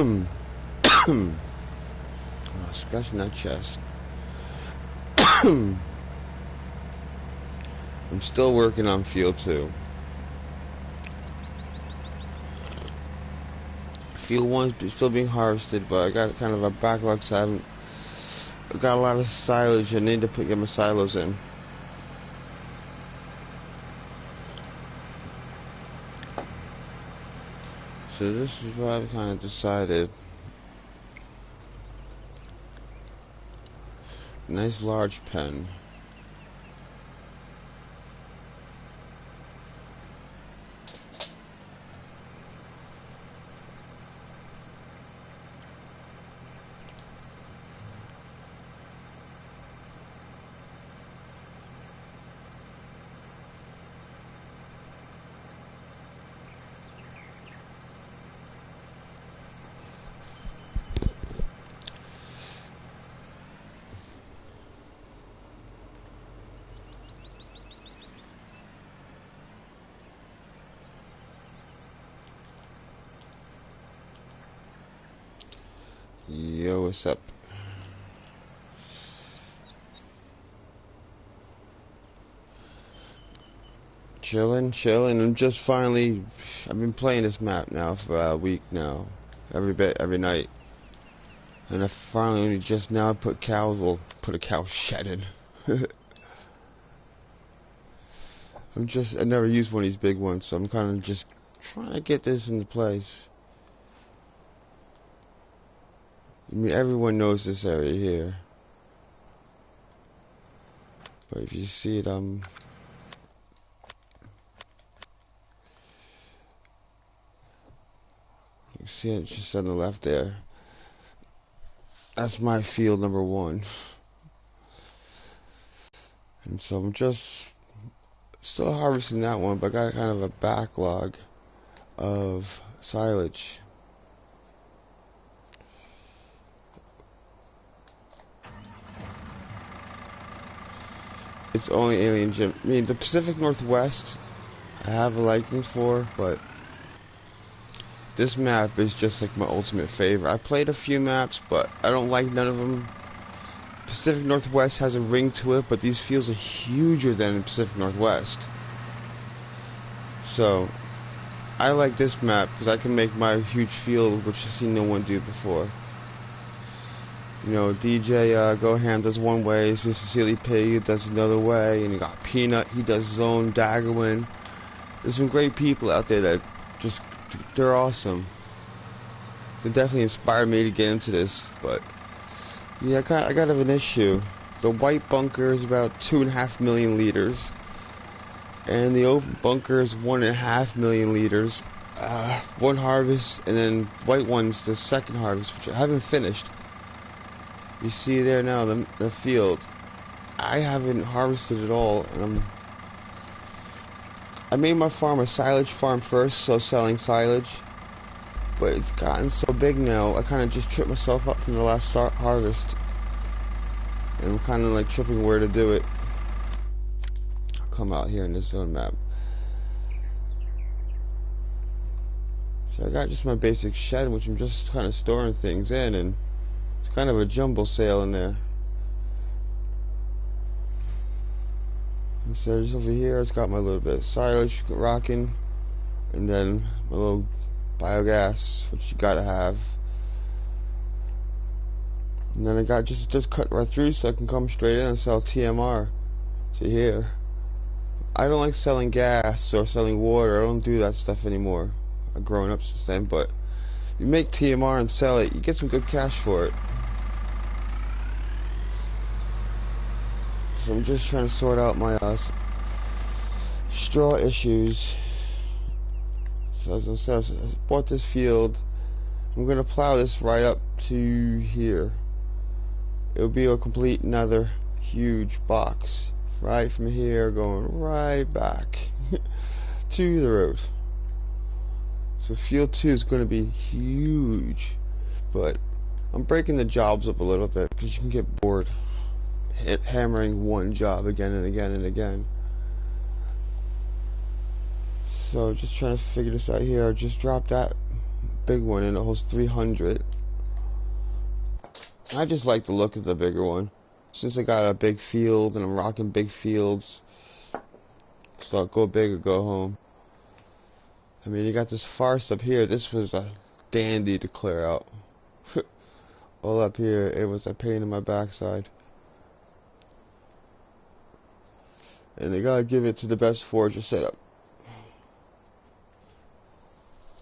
Oh, scratching that chest. I'm still working on field 2. Field 1's still being harvested, but I got kind of a backlog, so I got a lot of silage. I need to get my silos in. So this is what I've kind of decided. Nice large pen. Yo, what's up? Chilling. I'm just finally. I've been playing this map now for a week now, every night, and I finally just now put a cow shed in. I never used one of these big ones, so I'm kind of just trying to get this into place. I mean, everyone knows this area here, but if you see it, you can see it just on the left there. That's my field number 1, and so I'm just still harvesting that one, but I got kind of a backlog of silage. It's only Alien Gym. I mean, the Pacific Northwest I have a liking for, but this map is just like my ultimate favorite. I played a few maps, but I don't like none of them. Pacific Northwest has a ring to it, but these fields are huger than the Pacific Northwest. So, I like this map because I can make my huge field, which I've seen no one do before. You know, DJ Gohan does one way, Mr. Silly Pig does another way, and you got Peanut, he does his own, Daggerwin. There's some great people out there that they're awesome. They definitely inspired me to get into this, but yeah, I got an issue. The white bunker is about 2.5 million liters, and the open bunker is 1.5 million liters. One harvest, and then white one's the second harvest, which I haven't finished. You see there now the field. I haven't harvested at all, and I made my farm a silage farm first, so selling silage. But it's gotten so big now, I kind of just tripped myself up from the last harvest, and I'm kind of like tripping where to do it. I'll come out here in this zone map. So I got just my basic shed, which I'm just kind of storing things in, and it's kind of a jumble sale in there. And so just over here, it's got my little bit of silage rocking, and then my little biogas, which you gotta have. And then I got just cut right through so I can come straight in and sell TMR. See here, I don't like selling gas or selling water. I don't do that stuff anymore. I've grown up since then, but you make TMR and sell it, you get some good cash for it. So I'm just trying to sort out my straw issues. So as I said, I bought this field. I'm gonna plow this right up to here. It'll be a complete another huge box right from here going right back to the road. So field 2 is going to be huge, but I'm breaking the jobs up a little bit because you can get bored hammering one job again and again and again. So just trying to figure this out here. I just dropped that big one and it holds 300. I just like the look of the bigger one. Since I got a big field and I'm rocking big fields, so go big or go home. I mean, you got this farce up here. This was a dandy to clear out. All up here, it was a pain in my backside. And they gotta give it to the best forger setup.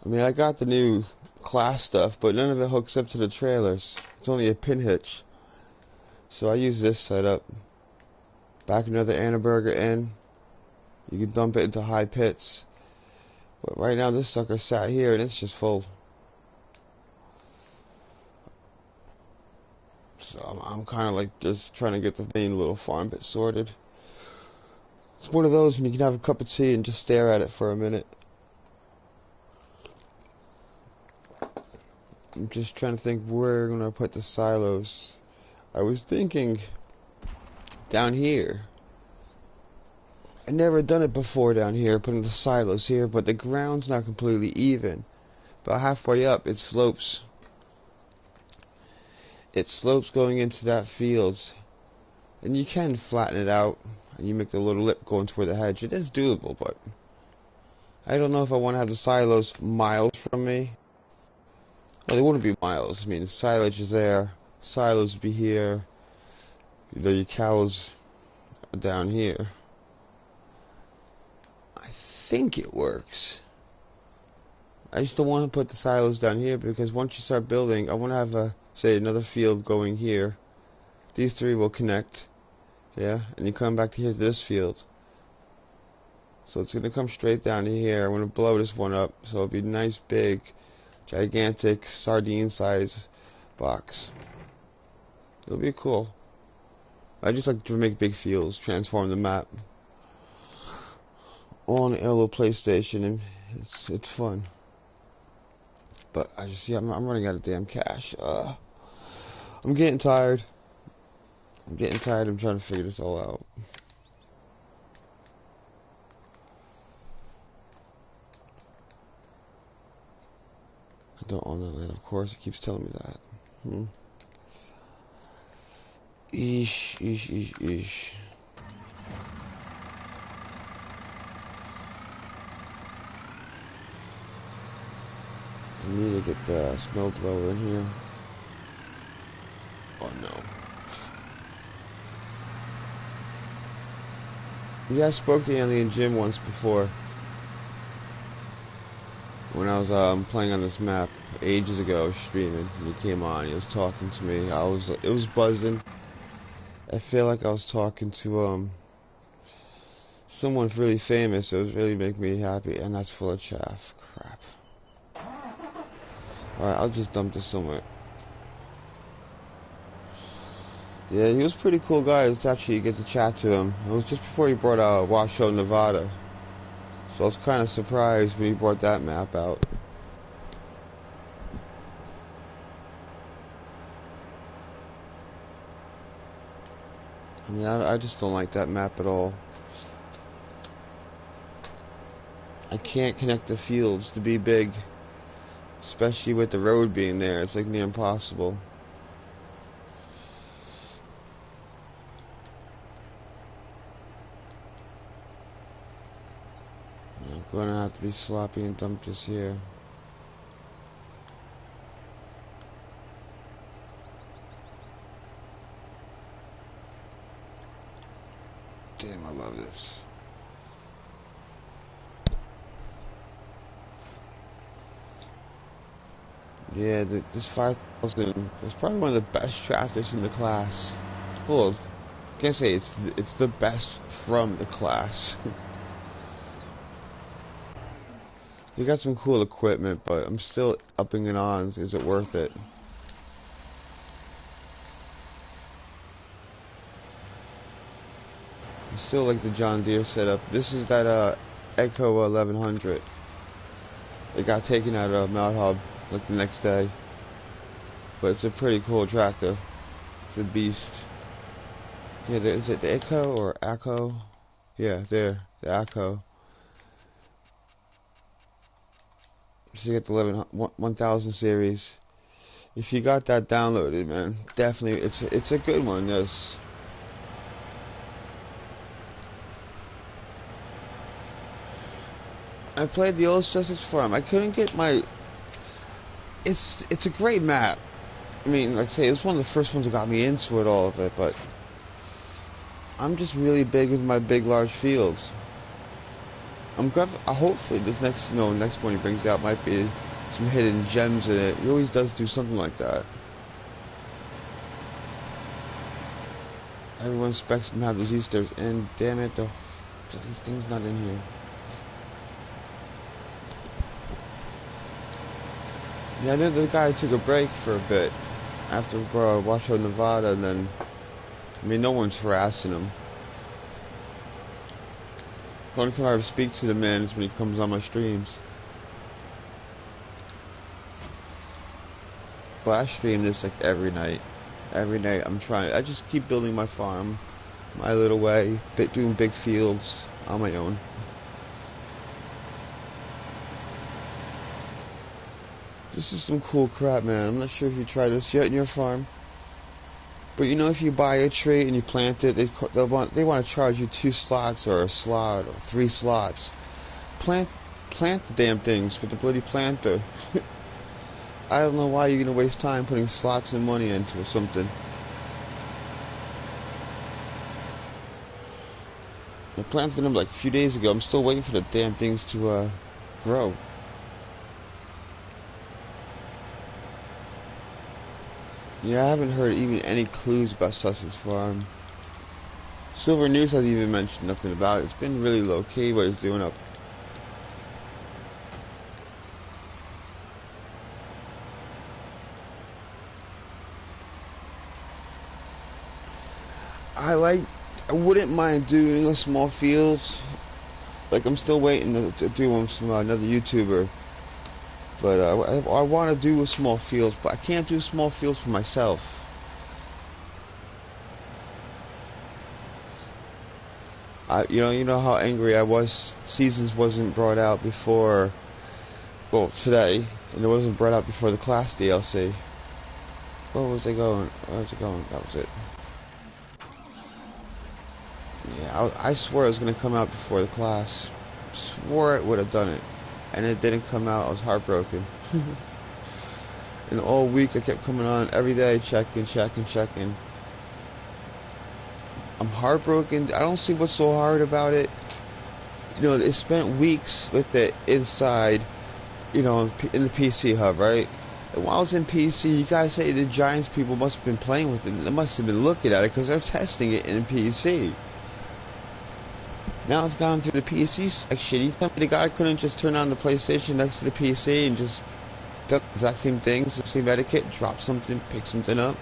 I mean, I got the new class stuff, but none of it hooks up to the trailers. It's only a pin hitch. So I use this setup. Back another Annaberger in. You can dump it into high pits. But right now this sucker sat here and it's just full. So I'm kind of like just trying to get the main little farm bit sorted. It's one of those when you can have a cup of tea and just stare at it for a minute. I'm just trying to think where I'm going to put the silos. I was thinking down here. I never done it before down here, putting the silos here, but the ground's not completely even. About halfway up, it slopes. It slopes going into that fields. And you can flatten it out, and you make the little lip going toward the hedge. It is doable, but I don't know if I want to have the silos miles from me. Well, they wouldn't be miles. I mean, the silage is there. Silos would be here. You know, your cows are down here. I think it works. I just don't want to put the silos down here because once you start building, I want to have a, say, another field going here. These three will connect. Yeah, and you come back to here to this field. So it's going to come straight down to here. I'm going to blow this one up so it'll be nice, big, gigantic, sardine size box. It'll be cool. I just like to make big fields, transform the map on a little PlayStation, and it's fun. But I just, yeah, I'm running out of damn cash. I'm getting tired. I'm trying to figure this all out. I don't own that land, of course. It keeps telling me that. Eesh. I need to get the snow blower in here. Oh no. Yeah, I spoke to Alien Jim once before. When I was playing on this map ages ago, streaming, and he came on. He was talking to me. It was buzzing. I feel like I was talking to someone really famous. It was really making me happy, and that's full of chaff. Crap. Alright, I'll just dump this somewhere. Yeah, he was a pretty cool guy. It's actually, you get to chat to him. It was just before he brought out Washoe, Nevada. So I was kind of surprised when he brought that map out. I mean, I just don't like that map at all. I can't connect the fields to be big. Especially with the road being there. It's like near impossible. I'm gonna have to be sloppy and dump this here. Damn, I love this. Yeah, this 5000 is probably one of the best tractors in the class. Well, I can't say it's the best from the class. They got some cool equipment, but I'm still upping it on. Is it worth it? I still like the John Deere setup. This is that Echo 1100. It got taken out of Mount Hub like the next day, but it's a pretty cool tractor. It's a beast. Yeah, is it the Echo or Echo? Yeah, there, the Echo. So you get the 1000 series. If you got that downloaded, man, definitely, it's a good one. This. I played the old Sussex Farm. I couldn't get my. It's a great map. I mean, like I say, it's one of the first ones that got me into it, all of it. But I'm just really big with my big, large fields. Hopefully this next one he brings out might be some hidden gems in it. He always does do something like that. Everyone expects him to have those Easters, and damn it, the thing's not in here. Yeah, I know the guy took a break for a bit after Washoe, Nevada, and then, I mean, no one's harassing him. The only time I ever speak to the man is when he comes on my streams. But I stream this like every night. Every night I just keep building my farm, my little way, doing big fields on my own. This is some cool crap, man. I'm not sure if you tried this yet in your farm. But you know, if you buy a tree and you plant it, they want to charge you 2 slots or a slot or 3 slots. Plant the damn things with the bloody planter. I don't know why you're gonna waste time putting slots and money into something. I planted them like a few days ago. I'm still waiting for the damn things to grow. Yeah, I haven't heard even any clues about Sussex Farm. Silver News hasn't even mentioned nothing about it. It's been really low key what it's doing up. I wouldn't mind doing a small fields. Like, I'm still waiting to do one from another YouTuber. But I want to do a small fields, but I can't do small fields for myself. You know how angry I was. Seasons wasn't brought out before, well, today, and it wasn't brought out before the class DLC. Where was it going? Where was it going? That was it. Yeah, I swore it was gonna come out before the class. Swore it would have done it. And it didn't come out. I was heartbroken. And all week I kept coming on every day, checking. I'm heartbroken. I don't see what's so hard about it. You know, they spent weeks with it inside, you know, in the PC hub, right? And while I was in PC, you gotta say the Giants people must have been playing with it. They must have been looking at it because they're testing it in PC. Now it's gone through the PC section. You tell me the guy couldn't just turn on the PlayStation next to the PC and just do the exact same things, the same etiquette, drop something, pick something up?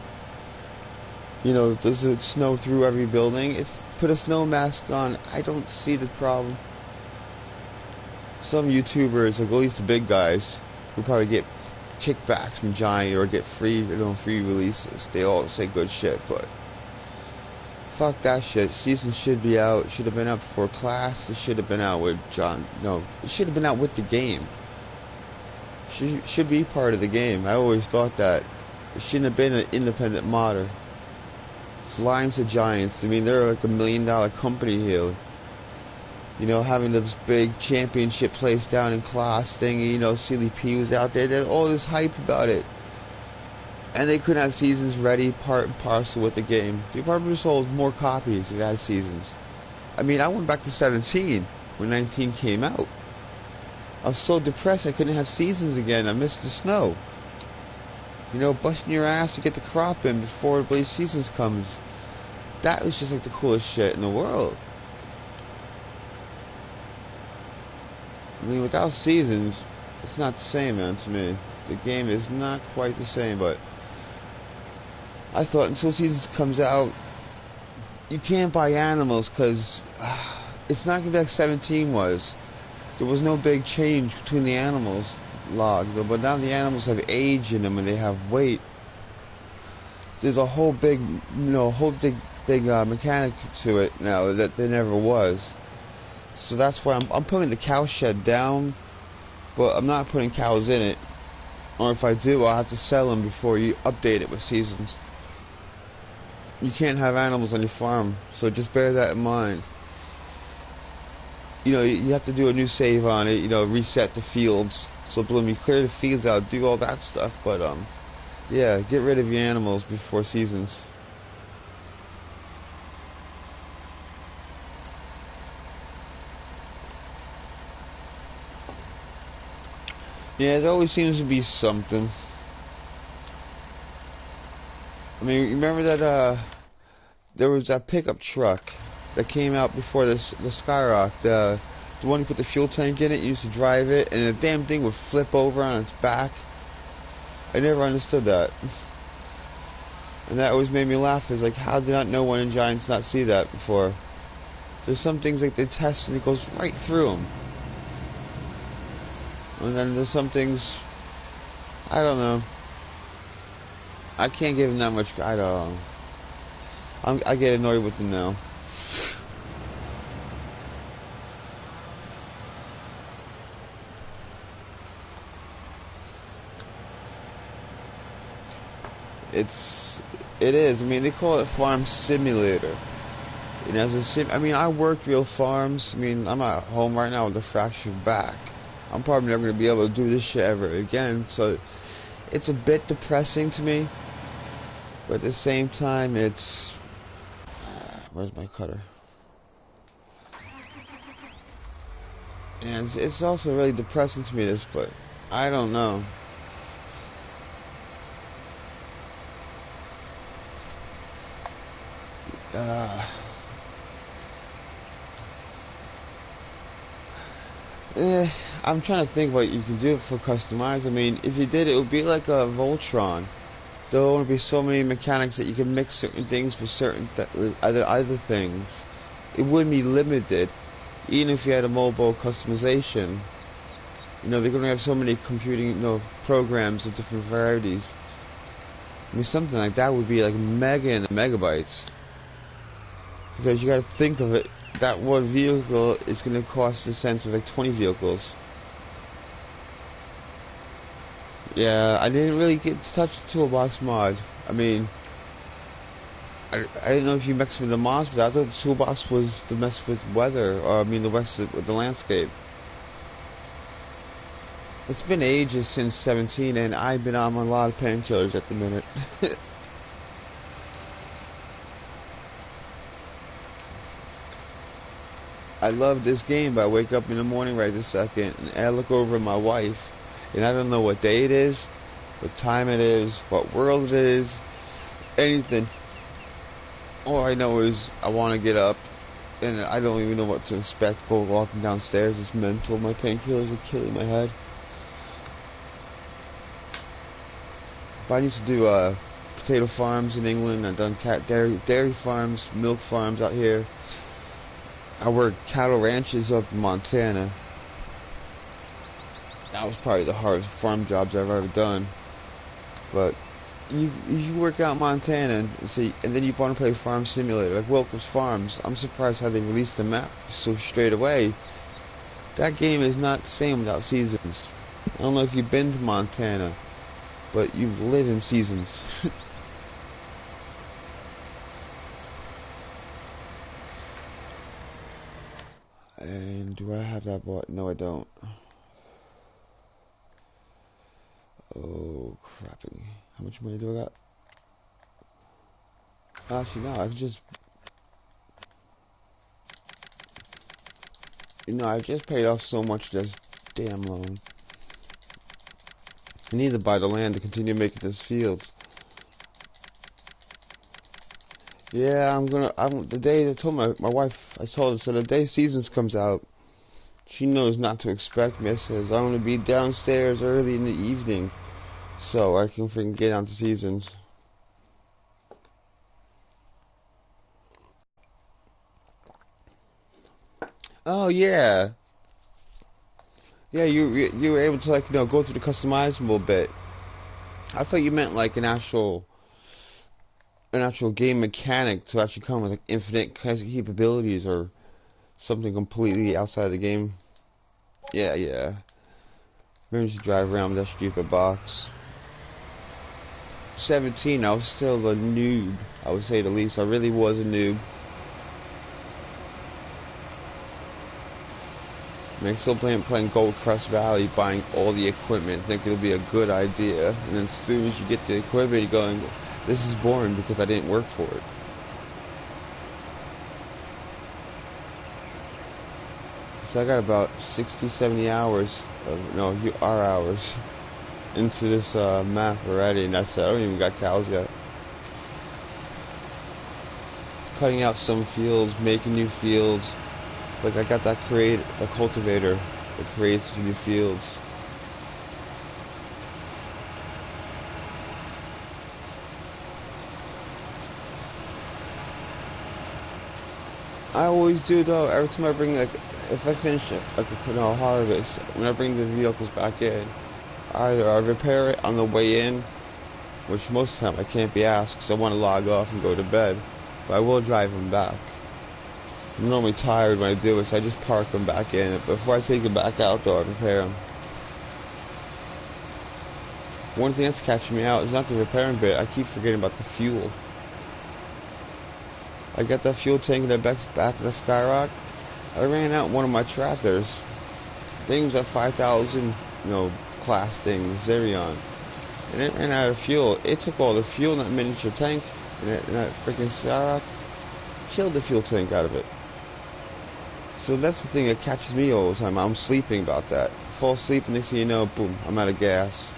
You know, does it snow through every building? Put a snow mask on. I don't see the problem. Some YouTubers, like at least the big guys, who probably get kickbacks from Giant or get free releases. They all say good shit, but fuck that shit. Season should be out. It should have been out before class. It should have been out with John. No, it should have been out with the game. Should be part of the game. I always thought that. It shouldn't have been an independent modder. It's Lions to Giants. I mean, they're like $1 million company here. You know, having this big championship place down in class thing. You know, CLP was out there. There's all this hype about it. And they couldn't have seasons ready, part and parcel with the game. They probably sold more copies if it had seasons. I mean, I went back to 17 when 19 came out. I was so depressed I couldn't have seasons again. I missed the snow. You know, busting your ass to get the crop in before the Blaze Seasons comes. That was just like the coolest shit in the world. I mean, without seasons, it's not the same, man, to me. The game is not quite the same, but I thought until Seasons comes out, you can't buy animals because it's not going to be like 17 was. There was no big change between the animals logged, but now the animals have age in them and they have weight. There's a whole big, big mechanic to it now that there never was. So that's why I'm putting the cow shed down. but I'm not putting cows in it. Or if I do, I'll have to sell them before you update it with seasons. You can't have animals on your farm, so just bear that in mind. You know, you have to do a new save on it, you know, reset the fields. So when you clear the fields out, do all that stuff, but yeah, get rid of your animals before seasons. Yeah, there always seems to be something. I mean, remember that there was that pickup truck that came out before this, the Skyrock, the one you put the fuel tank in it. You used to drive it, and the damn thing would flip over on its back. I never understood that, and that always made me laugh. Is like, how did no one in Giants not see that before? There's some things like they test and it goes right through them, and then there's some things I don't know. I can't give them that much. I don't know. I get annoyed with them now. It is. I mean, they call it Farm Simulator. And as a I mean, I worked real farms. I mean, I'm at home right now with a fractured back. I'm probably never going to be able to do this shit ever again. So it's a bit depressing to me. But at the same time, it's... Where's my cutter? And it's also really depressing to me, this, but I don't know. I'm trying to think what you can do for customize. I mean, if you did, it would be like a Voltron. There would be so many mechanics that you can mix certain things with certain with other things. It wouldn't be limited, even if you had a mobile customization. You know, they're going to have so many computing, you know, programs of different varieties. I mean, something like that would be like mega and megabytes. Because you got to think of it, that one vehicle is going to cost the sense of like 20 vehicles. Yeah, I didn't really get to touch the toolbox mod. I mean, I didn't know if you messed with the mods, but I thought the toolbox was to mess with weather, or I mean the with the landscape. It's been ages since 17, and I've been on a lot of painkillers at the minute. I love this game, but I wake up in the morning right this second, and I look over at my wife, and I don't know what day it is, what time it is, what world it is, anything. All I know is I want to get up, and I don't even know what to expect. Go walking downstairs, it's mental. My painkillers are killing my head. But I used to do potato farms in England. I've done dairy farms, milk farms out here. I worked cattle ranches up in Montana. That was probably the hardest farm jobs I've ever done. But you work out in Montana and see, and then you want to play Farm Simulator like Welcome's Farms. I'm surprised how they released the map so straight away. That game is not the same without seasons. I don't know if you've been to Montana, but you live in seasons. And do I have that bought? No, I don't. Oh, crapping. How much money do I got? Actually, no, I can just... You know, I just paid off so much of this damn loan. I need to buy the land to continue making this fields. Yeah, the day I told my wife, I told her, so the day Seasons comes out, she knows not to expect me. I says, I'm going to be downstairs early in the evening, so I can freaking get onto Seasons. Oh, yeah. Yeah, you were able to, like, you know, go through the customizable bit. I thought you meant, like, an actual game mechanic to actually come with like infinite capabilities or something completely outside of the game. Yeah. Learned to drive around with that stupid box. 17, I was still a noob, I would say the least. I really was a noob. I mean, still playing Gold Crust Valley, buying all the equipment, think it'll be a good idea, and then as soon as you get the equipment, you're going, this is boring because I didn't work for it. So I got about 60, 70 hours, hours into this map already, and that's it. I don't even got cows yet. Cutting out some fields, making new fields. Like I got that a cultivator that creates new fields. I always do though. Every time I bring if I finish a harvest, when I bring the vehicles back in, either I repair it on the way in, which most of the time I can't be asked because I want to log off and go to bed, but I will drive them back. I'm normally tired when I do it, so I just park them back in. Before I take them back out, though, I repair them. One thing that's catching me out is not the repairing bit. I keep forgetting about the fuel. I got that fuel tank in the back of the Skyrock. I ran out one of my tractors. Things at 5,000, class thing, Zerion. And it ran out of fuel. It took all the fuel in that miniature tank, and that freaking Skyrock. Killed the fuel tank out of it. So that's the thing that catches me all the time. I'm sleeping about that. Fall asleep, and next thing you know, boom, I'm out of gas.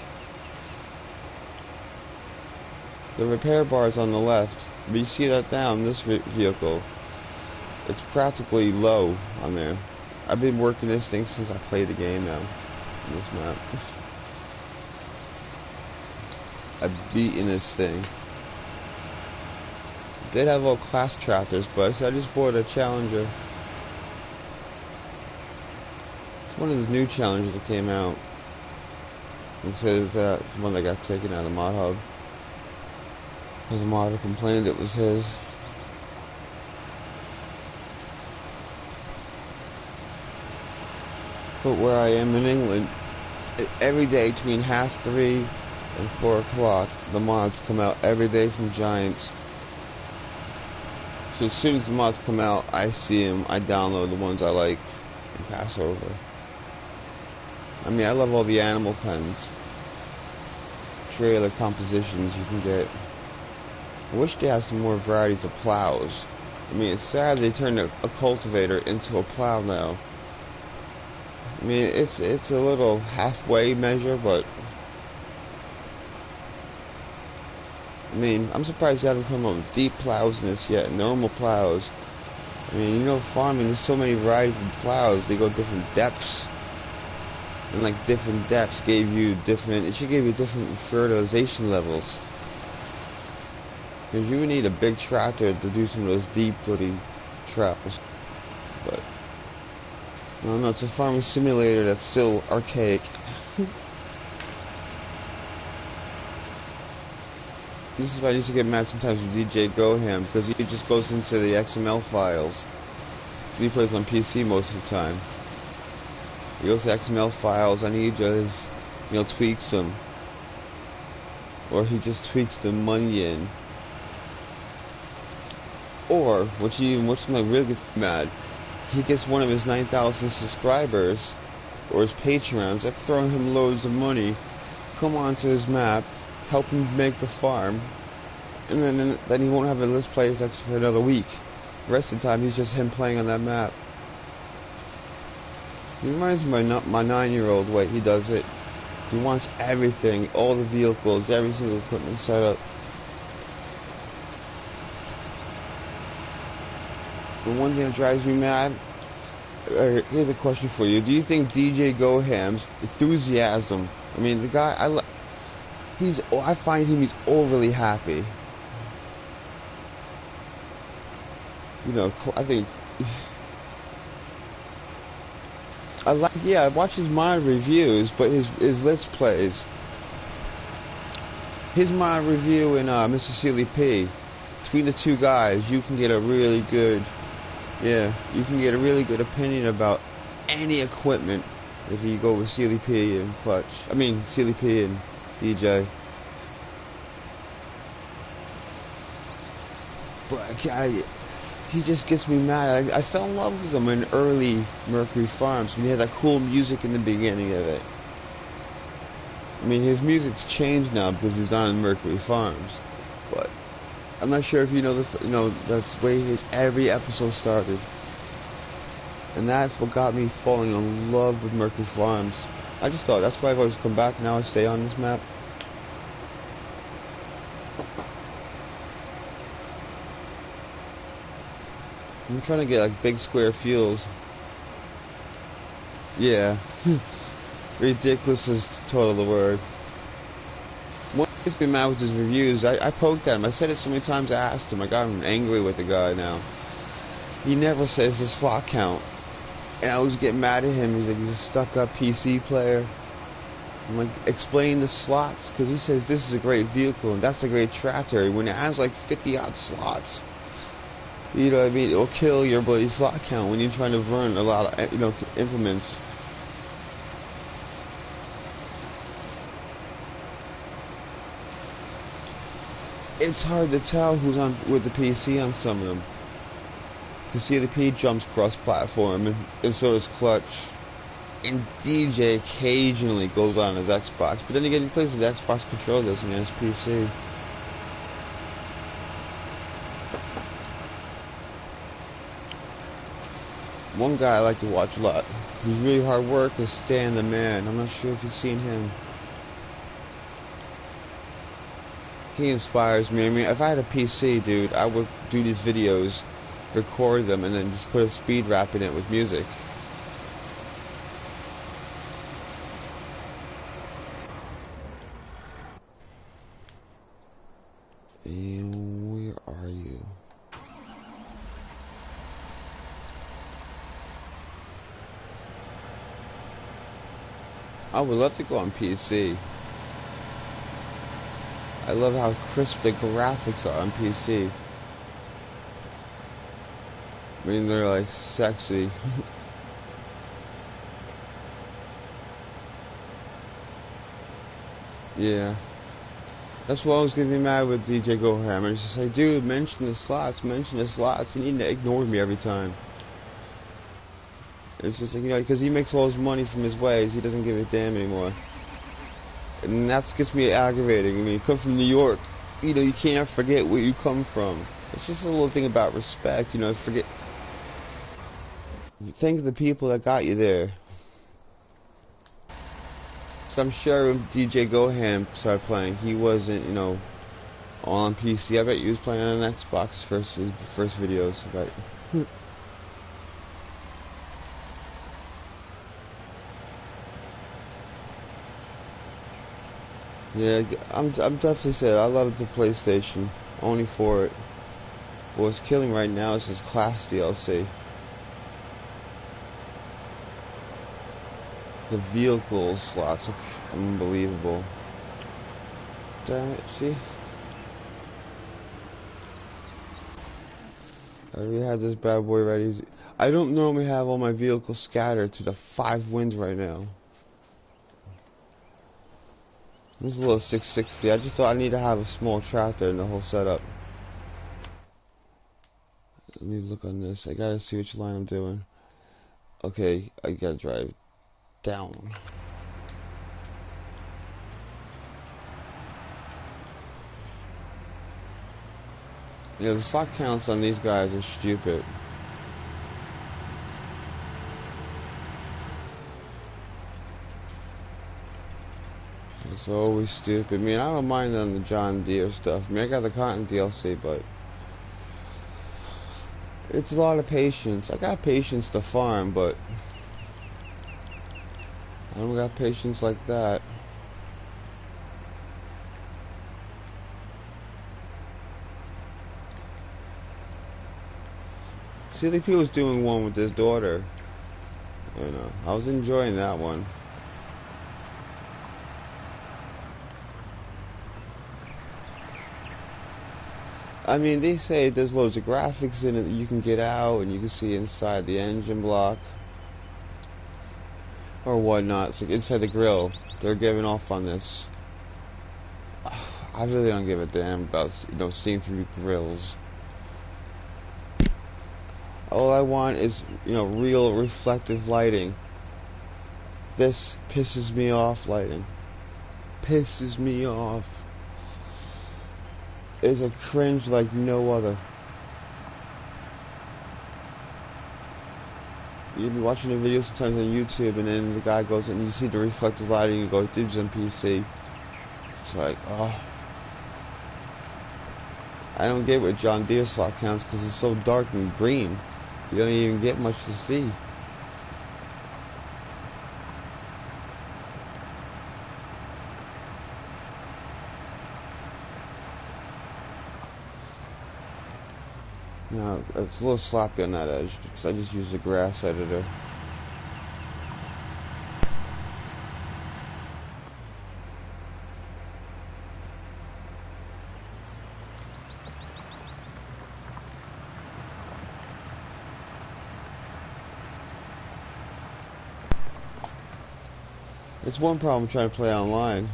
The repair bar is on the left, but you see that down this vehicle. It's practically low on there. I've been working this thing since I played the game now. On this map. I've beaten this thing. Did have all class tractors, but I just bought a Challenger. It's one of the new Challengers that came out. It says it's one that got taken out of Mod Hub. The modder complained it was his. But where I am in England, every day between 3:30 and 4 o'clock, the mods come out every day from Giants. So as soon as the mods come out, I see them, I download the ones I like, and pass over. I mean, I love all the animal pens. Trailer compositions you can get. I wish they had some more varieties of plows. I mean, it's sad they turned a cultivator into a plow now. I mean, it's a little halfway measure, but I mean, I'm surprised they haven't come up with deep plows in this yet. Normal plows. I mean, farming, there's so many varieties of plows. They go different depths. And like different depths it should give you different fertilization levels. Because you would need a big tractor to do some of those deep bloody traps. But I don't know, it's a farming simulator that's still archaic. This is why I used to get mad sometimes with DJ Goham, because he just goes into the XML files. He plays on PC most of the time. He goes to XML files and he just, tweaks them. Or he just tweaks the money in. Or, which really gets mad, he gets one of his 9,000 subscribers, or his Patreons, that throw him loads of money, come onto his map, help him make the farm, and then he won't have a list play text for another week. The rest of the time, he's just him playing on that map. He reminds me of my 9-year-old way he does it. He wants everything, all the vehicles, every single equipment set up. The one thing that drives me mad, here's a question for you. Do you think DJ Goham's enthusiasm, I mean, the guy, I find he's overly happy. I think, I watch his mod reviews, but his Let's Plays, his mod review and Mr. Sealy P, between the two guys, you can get a really good opinion about any equipment if you go with CLP and Clutch. I mean, CLP and DJ. But he just gets me mad. I fell in love with him in early Mercury Farms when he had that cool music in the beginning of it. I mean, his music's changed now because he's not in Mercury Farms. But I'm not sure if you know that's the way every episode started. And that's what got me falling in love with Mercury Farms. I just thought that's why I've always come back. Now I stay on this map. I'm trying to get like big square fuels. Yeah. Ridiculous is total the word. One gets me mad with his reviews. I poked at him. I said it so many times. I asked him. I got him angry with the guy now. He never says the slot count. And I was getting mad at him. He's like, he's a stuck-up PC player. I'm like, explain the slots. Because he says this is a great vehicle and that's a great tractor. When it has like 50-odd slots. You know what I mean? It'll kill your bloody slot count when you're trying to run a lot of, implements. It's hard to tell who's on with the PC on some of them. You see the P jumps cross-platform, and so does Clutch. And DJ occasionally goes on his Xbox, but then again, he plays with the Xbox controller, doesn't he, on his PC. One guy I like to watch a lot, who's really hard work, is Stan the Man. I'm not sure if you've seen him. He inspires me. I mean, if I had a PC, dude, I would do these videos, record them, and then just put a speed wrap in it with music. And where are you? I would love to go on PC. I love how crisp the graphics are on PC. I mean, they're like sexy. Yeah. That's what always gets me mad with DJ Gohammer. It's just like, dude, mention the slots, You need to ignore me every time. It's just like, because he makes all his money from his ways, he doesn't give a damn anymore. And that gets me aggravating. I mean, you come from New York, you can't forget where you come from. It's just a little thing about respect, think of the people that got you there. So I'm sure when DJ Goham started playing, he wasn't, all on PC. I bet he was playing on an Xbox first videos. I bet. Yeah, I'm definitely saying I love the PlayStation, only for it. But what's killing right now is this Class DLC. The vehicle slots are unbelievable. Damn it, see? I already had this bad boy ready. I don't normally have all my vehicles scattered to the 5 winds right now. This is a little 660. I just thought I need to have a small tractor in the whole setup. Let me look on this. I gotta see which line I'm doing. Okay, I gotta drive down. Yeah, the slot counts on these guys are stupid. It's always stupid. I mean, I don't mind on the John Deere stuff. I mean, I got the Cotton DLC, but it's a lot of patience. I got patience to farm, but I don't got patience like that. CDP was doing one with his daughter. I was enjoying that one. I mean, they say there's loads of graphics in it that you can get out and you can see inside the engine block. or whatnot. It's like inside the grill. They're giving off on this. I really don't give a damn about, you know, seeing through grills. All I want is, you know, real reflective lighting. This pisses me off, lighting. Pisses me off. It's a cringe like no other. You'll be watching a video sometimes on YouTube, and then the guy goes and you see the reflective lighting, and you go, dude's on PC. It's like, oh. I don't get what John Deere slot counts because it's so dark and green. You don't even get much to see. No, it's a little sloppy on that edge because I just use the grass editor. It's one problem trying to play online.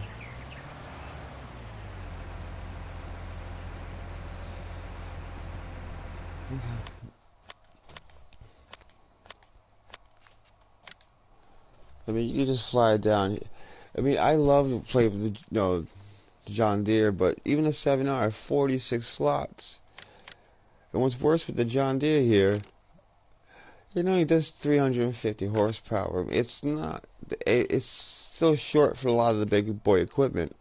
I mean, you just fly down. I mean, I love to play with the, you know, the John Deere, but even the 7R, 46 slots. And what's worse with the John Deere here, it only does 350 horsepower. It's not. It's still short for a lot of the big boy equipment.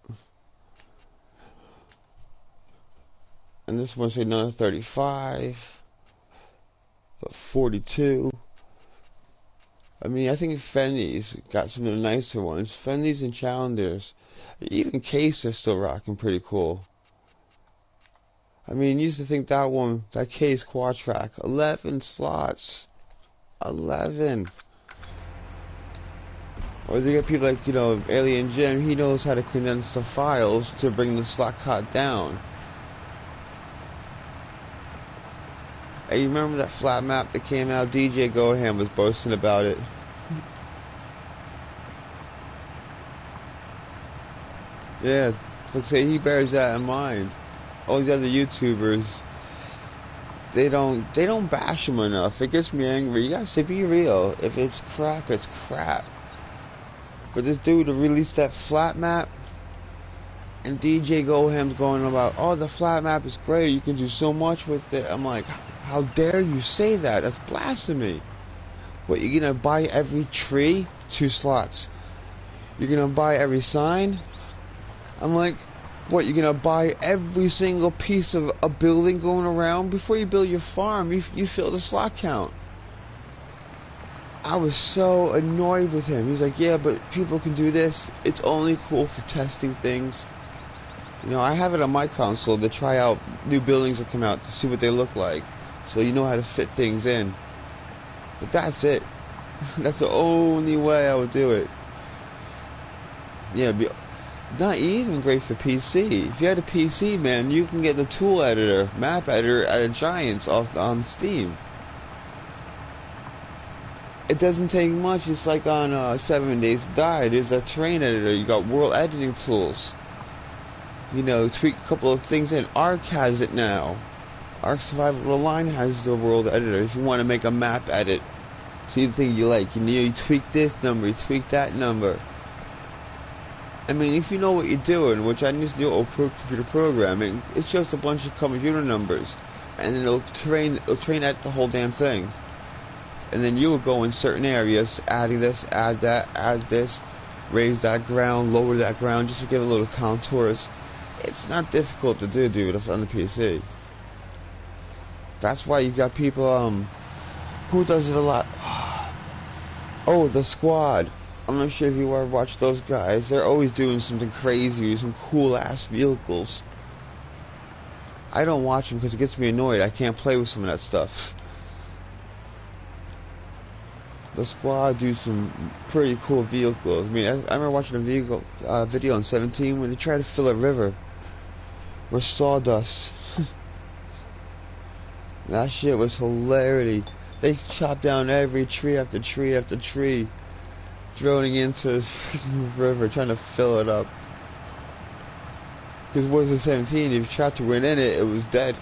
And this one's another 35, but 42. I mean, I think Fendi's got some of the nicer ones. Fendi's and Challengers. Even Case are still rocking pretty cool. I mean, you used to think that one, that Case Quad-Track, 11 slots. 11. Or they get people like, you know, Alien Jim, he knows how to condense the files to bring the slot count down. Hey, you remember that flat map that came out? DJ Goham was boasting about it. Yeah, looks like he bears that in mind. All these other YouTubers, they don't bash him enough. It gets me angry. You gotta say, be real. If it's crap, it's crap. But this dude released that flat map, and DJ Goham's going about, oh, the flat map is great, you can do so much with it. I'm like, how dare you say that? That's blasphemy. What, you're gonna buy every tree? 2 slots. You're gonna buy every sign? I'm like, what, you're gonna buy every single piece of a building going around? Before you build your farm, you fill the slot count. I was so annoyed with him. He's like, yeah, but people can do this. It's only cool for testing things. You know, I have it on my console to try out new buildings that come out to see what they look like, so you know how to fit things in. But that's it. That's the only way I would do it. Yeah, it'd be not even great for PC. If you had a PC, man, you can get the tool editor, map editor at a Giants off on Steam. It doesn't take much. It's like on 7 Days to Die. There's a terrain editor. You got world editing tools. You know, tweak a couple of things in. Arc has it now. Arc Survival of the Line has the world editor. If you want to make a map edit, see the thing you like. You tweak this number, you tweak that number. I mean, if you know what you're doing, which I used to do old computer programming, it's just a bunch of computer numbers, and it'll train at the whole damn thing. And then you will go in certain areas, adding this, add that, add this, raise that ground, lower that ground, just to give it a little contours. It's not difficult to do, dude, on the PC. That's why you got people, who does it a lot? Oh, the Squad. I'm not sure if you ever watch those guys. They're always doing something crazy, some cool-ass vehicles. I don't watch them because it gets me annoyed. I can't play with some of that stuff. The Squad do some pretty cool vehicles. I mean, I remember watching a video on 17 when they tried to fill a river with sawdust. That shit was hilarity. They chopped down every tree after tree after tree throwing into this river, trying to fill it up. Because what was it, 17? If you tried to win in it, it was dead.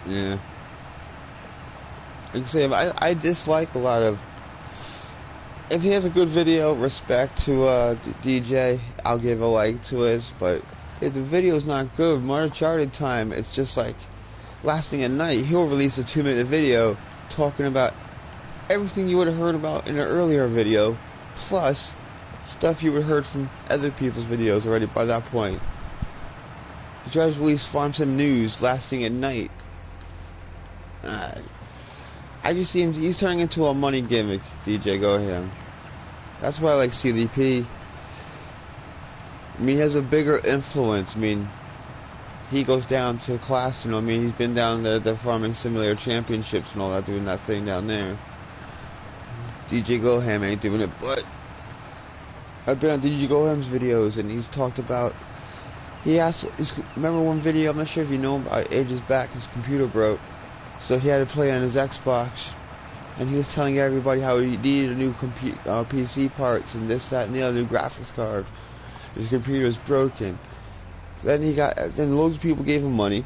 Yeah. Like I say, I dislike a lot of. If he has a good video, respect to DJ, I'll give a like to it. But if the video's not good, Uncharted time, it's just like lasting a night. He'll release a 2-minute video talking about everything you would have heard about in an earlier video, plus stuff you would have heard from other people's videos already by that point. He tries to release Farm Sim news lasting at night. I just see him, he's turning into a money gimmick, DJ Go Ham. That's why I like CDP. I mean, he has a bigger influence. I mean, he goes down to class, you know, I mean, he's been down there, the Farming Simulator Championships and all that, doing that thing down there. DJ Go Ham ain't doing it, but I've been on DJ Go Ham's videos, and he's talked about, he asked, remember one video, I'm not sure if you know about it, ages back, his computer broke. So he had to play on his Xbox, and he was telling everybody how he needed a new PC parts and this, that, and the other, new graphics card. His computer was broken. Then loads of people gave him money.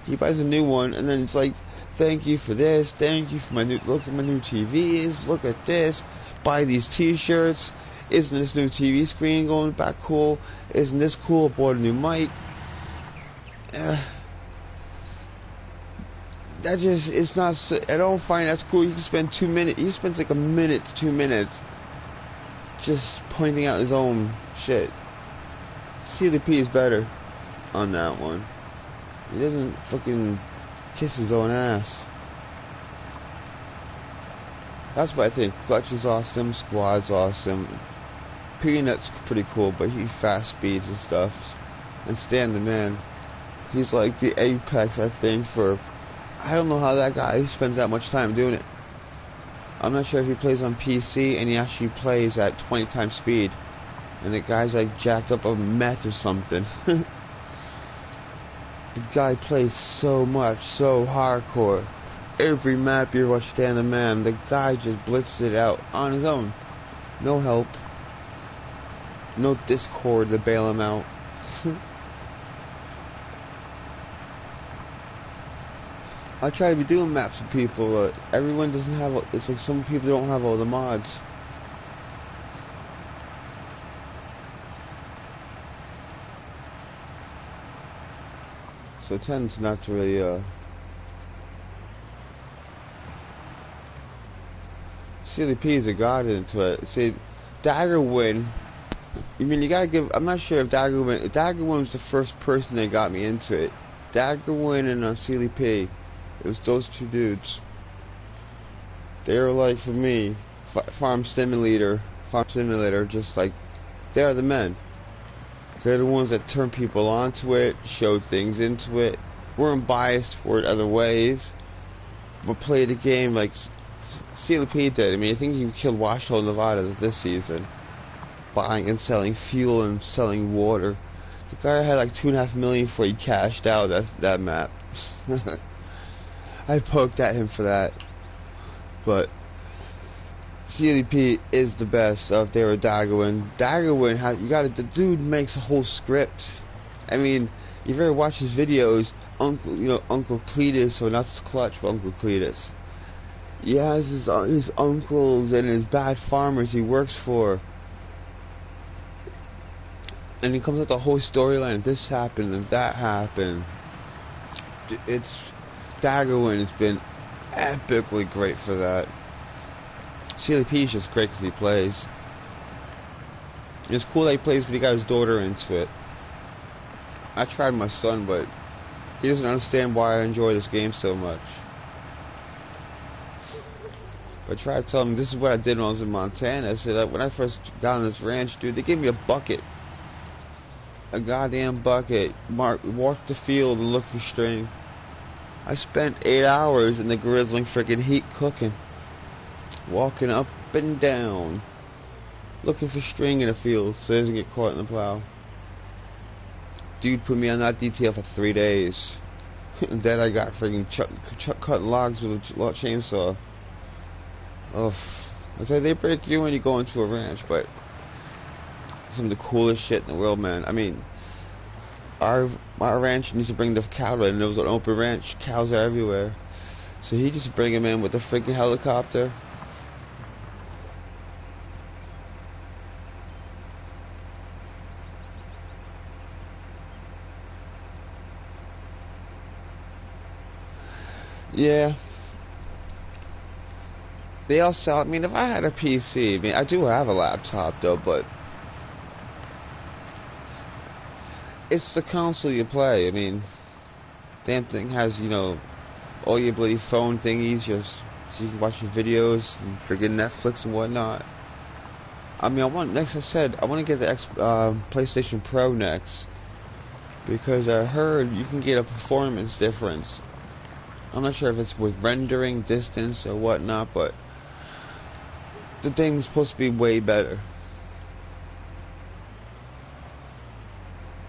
He buys a new one, and then it's like, thank you for this, thank you for my new, look at my new TVs, look at this, buy these T-shirts. Isn't this new TV screen going back cool? Isn't this cool? Bought a new mic. That just, it's not, I don't find that's cool. You can spend 2 minutes, he spends like a minute to 2 minutes just pointing out his own shit. CDP is better on that one. He doesn't fucking kiss his own ass. That's what I think. Clutch is awesome, Squad's awesome. Peanut's pretty cool, but he fast speeds and stuff. And Stan the Man, he's like the apex, I think, for, I don't know how that guy spends that much time doing it. I'm not sure if he plays on PC and he actually plays at 20 times speed. And the guy's like jacked up on meth or something. The guy plays so much, so hardcore. Every map you watch Stan the Man, the guy just blitzed it out on his own. No help. No Discord to bail him out. I try to be doing maps with people. Everyone doesn't have. It's like some people don't have all the mods. So it tends not to really. CDP is a god into it. See, Daggerwin. I mean, you gotta give. I'm not sure if Daggerwin. If Daggerwin was the first person that got me into it. Daggerwin and CDP. It was those two dudes. They were like, for me, Farm Simulator, just like, they are the men. They're the ones that turn people onto it, show things into it, weren't biased for it other ways, but played the game like CLP did. I mean, I think he killed Washoe, Nevada this season, buying and selling fuel and selling water. The guy had like $2.5 million before he cashed out that map. I poked at him for that, but CDP is the best up there with Daggerwin. Daggerwin has, the dude makes a whole script. I mean, if you ever watch his videos, Uncle Cletus, or not Clutch, but Uncle Cletus. He has his uncles and his bad farmers he works for. And he comes up with the whole storyline, this happened and that happened. Daggerwin has been epically great for that. CLP is just great because he plays. It's cool that he plays, but he got his daughter into it. I tried my son, but he doesn't understand why I enjoy this game so much. I tried to tell him this is what I did when I was in Montana. I said that when I first got on this ranch, dude, they gave me a bucket. A goddamn bucket. Walk the field and look for string. I spent 8 hours in the grizzling freaking heat cooking. Walking up and down. Looking for string in the field so it doesn't get caught in the plow. Dude put me on that detail for 3 days. And then I got freaking cut logs with a chainsaw. Oh, I tell you, they break you when you go into a ranch, but some of the coolest shit in the world, man. I mean, our ranch needs to bring the cattle in. It was an open ranch, cows are everywhere. So he just bring him in with the freaking helicopter. Yeah. They also, I mean, if I had a PC, I mean, I do have a laptop though, but it's the console you play. I mean, damn thing has, you know, all your bloody phone thingies, just so you can watch your videos and freaking Netflix and whatnot. I mean, I want to get the PlayStation Pro next, because I heard you can get a performance difference. I'm not sure if it's with rendering distance or whatnot, but the thing's supposed to be way better.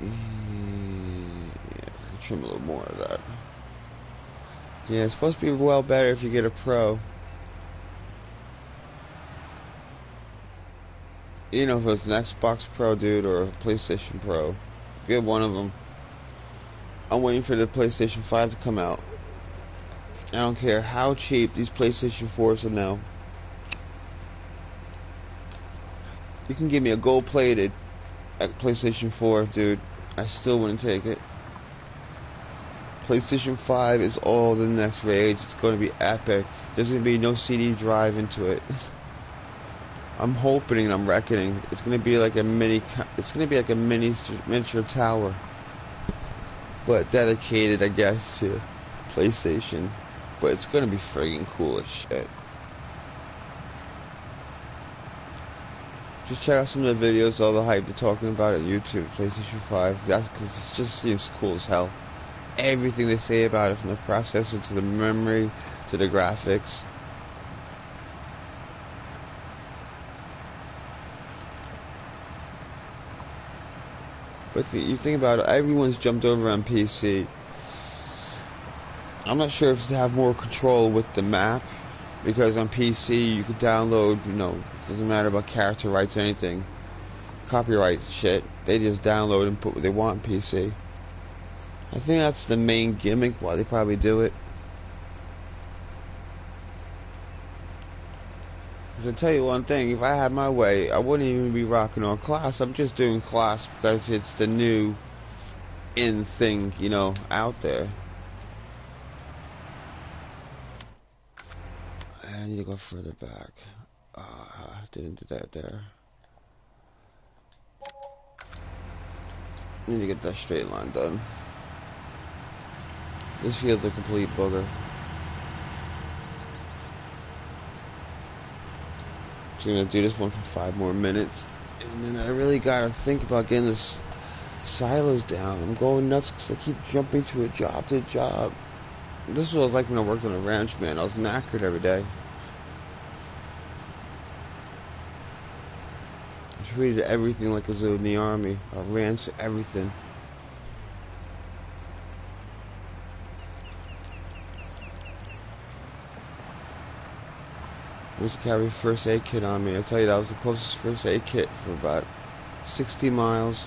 Yeah, trim a little more of that. Yeah, it's supposed to be well better if you get a Pro. You know, if it's an Xbox Pro, dude, or a PlayStation Pro, get one of them. I'm waiting for the PlayStation 5 to come out. I don't care how cheap these PlayStation 4s are now. You can give me a gold-plated PlayStation 4, dude. I still wouldn't take it. PlayStation 5 is all the next rage. It's going to be epic. There's going to be no CD drive into it. I'm hoping and I'm reckoning it's going to be like a miniature tower, but dedicated, I guess, to PlayStation. But it's going to be friggin' cool as shit. Just check out some of the videos, all the hype they're talking about at YouTube, PlayStation 5. That's because it just seems cool as hell. Everything they say about it, from the processor to the memory to the graphics. But you think about it, everyone's jumped over on PC. I'm not sure if they have more control with the map, because on PC you can download, you know, doesn't matter about character rights or anything, copyright shit. They just download and put what they want on PC. I think that's the main gimmick why they probably do it. Because I tell you one thing, if I had my way, I wouldn't even be rocking on Class. I'm just doing Class because it's the new in thing, you know, out there. I need to go further back. Didn't do that there. Need to get that straight line done. This feels a complete booger. So I'm gonna do this one for 5 more minutes, and then I really gotta think about getting this silos down. I'm going nuts because I keep jumping to a job to job. This is what it was like when I worked on a ranch, man. I was knackered every day. I treated everything like a zoo in the army. I ran to everything. I used to carry a first aid kit on me. I tell you, that was the closest first aid kit for about 60 miles.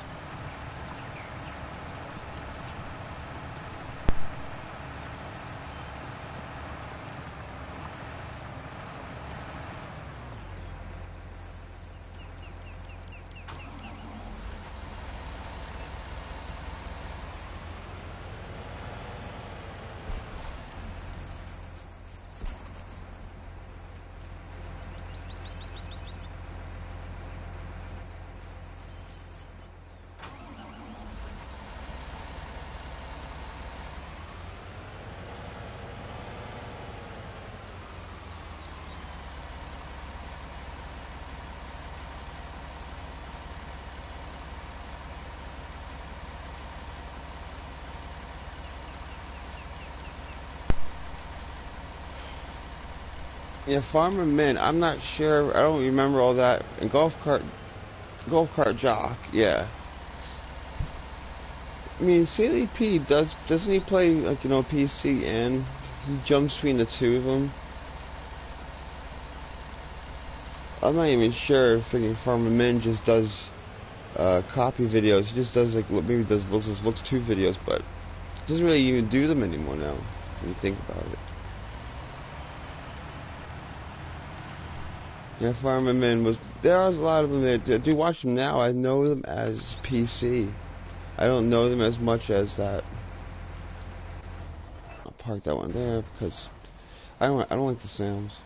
Yeah, Farmer Mint, I'm not sure, I don't remember all that. And golf cart jock, yeah. I mean, CLP doesn't he play, like, you know, PC, and he jumps between the two of them? I'm not even sure if freaking Farmer Min just does copy videos. He just does, like, maybe does looks 2 videos, but doesn't really even do them anymore now, when you think about it. Yeah, Farmer Min there are a lot of them that I do watch them now. I know them as PC. I don't know them as much as that. I'll park that one there because I don't like the sounds.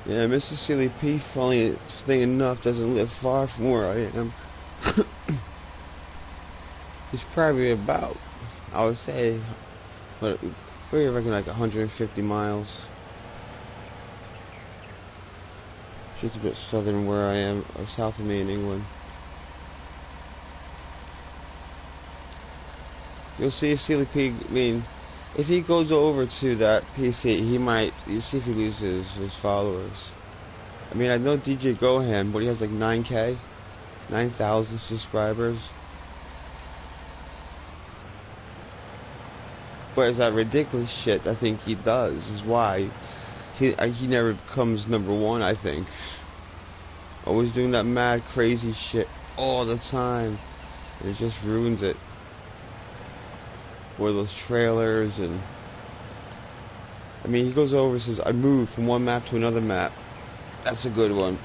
Yeah, Mr. Silly P, funny thing enough, doesn't live far from where I am. He's probably about, I would say, what do you reckon, like 150 miles? Just a bit southern where I am, south of me in England. You'll see if Silly P, I mean, if he goes over to that PC, he might, you see if he loses his followers. I mean, I know DJ Gohan, but he has like 9K, 9,000 subscribers. But it's that ridiculous shit I think he does is why he never becomes #1, I think. Always doing that mad crazy shit all the time, and it just ruins it. Or those trailers, and I mean, he goes over and says, I moved from one map to another map. That's a good one.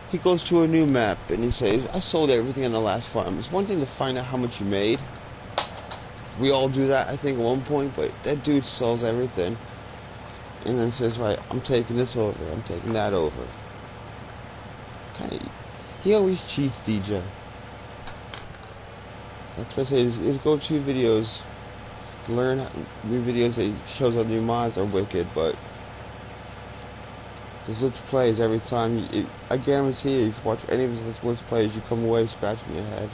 He goes to a new map and he says, I sold everything on the last farm. It's one thing to find out how much you made. We all do that, I think, at one point, but that dude sells everything and then says, right, I'm taking this over, I'm taking that over. He always cheats, DJ. That's what I say, his go-to videos, learn new videos that he shows how new mods are wicked, but his Let's Plays every time, I guarantee you, if you watch any of his Let's Plays, you come away scratching your head.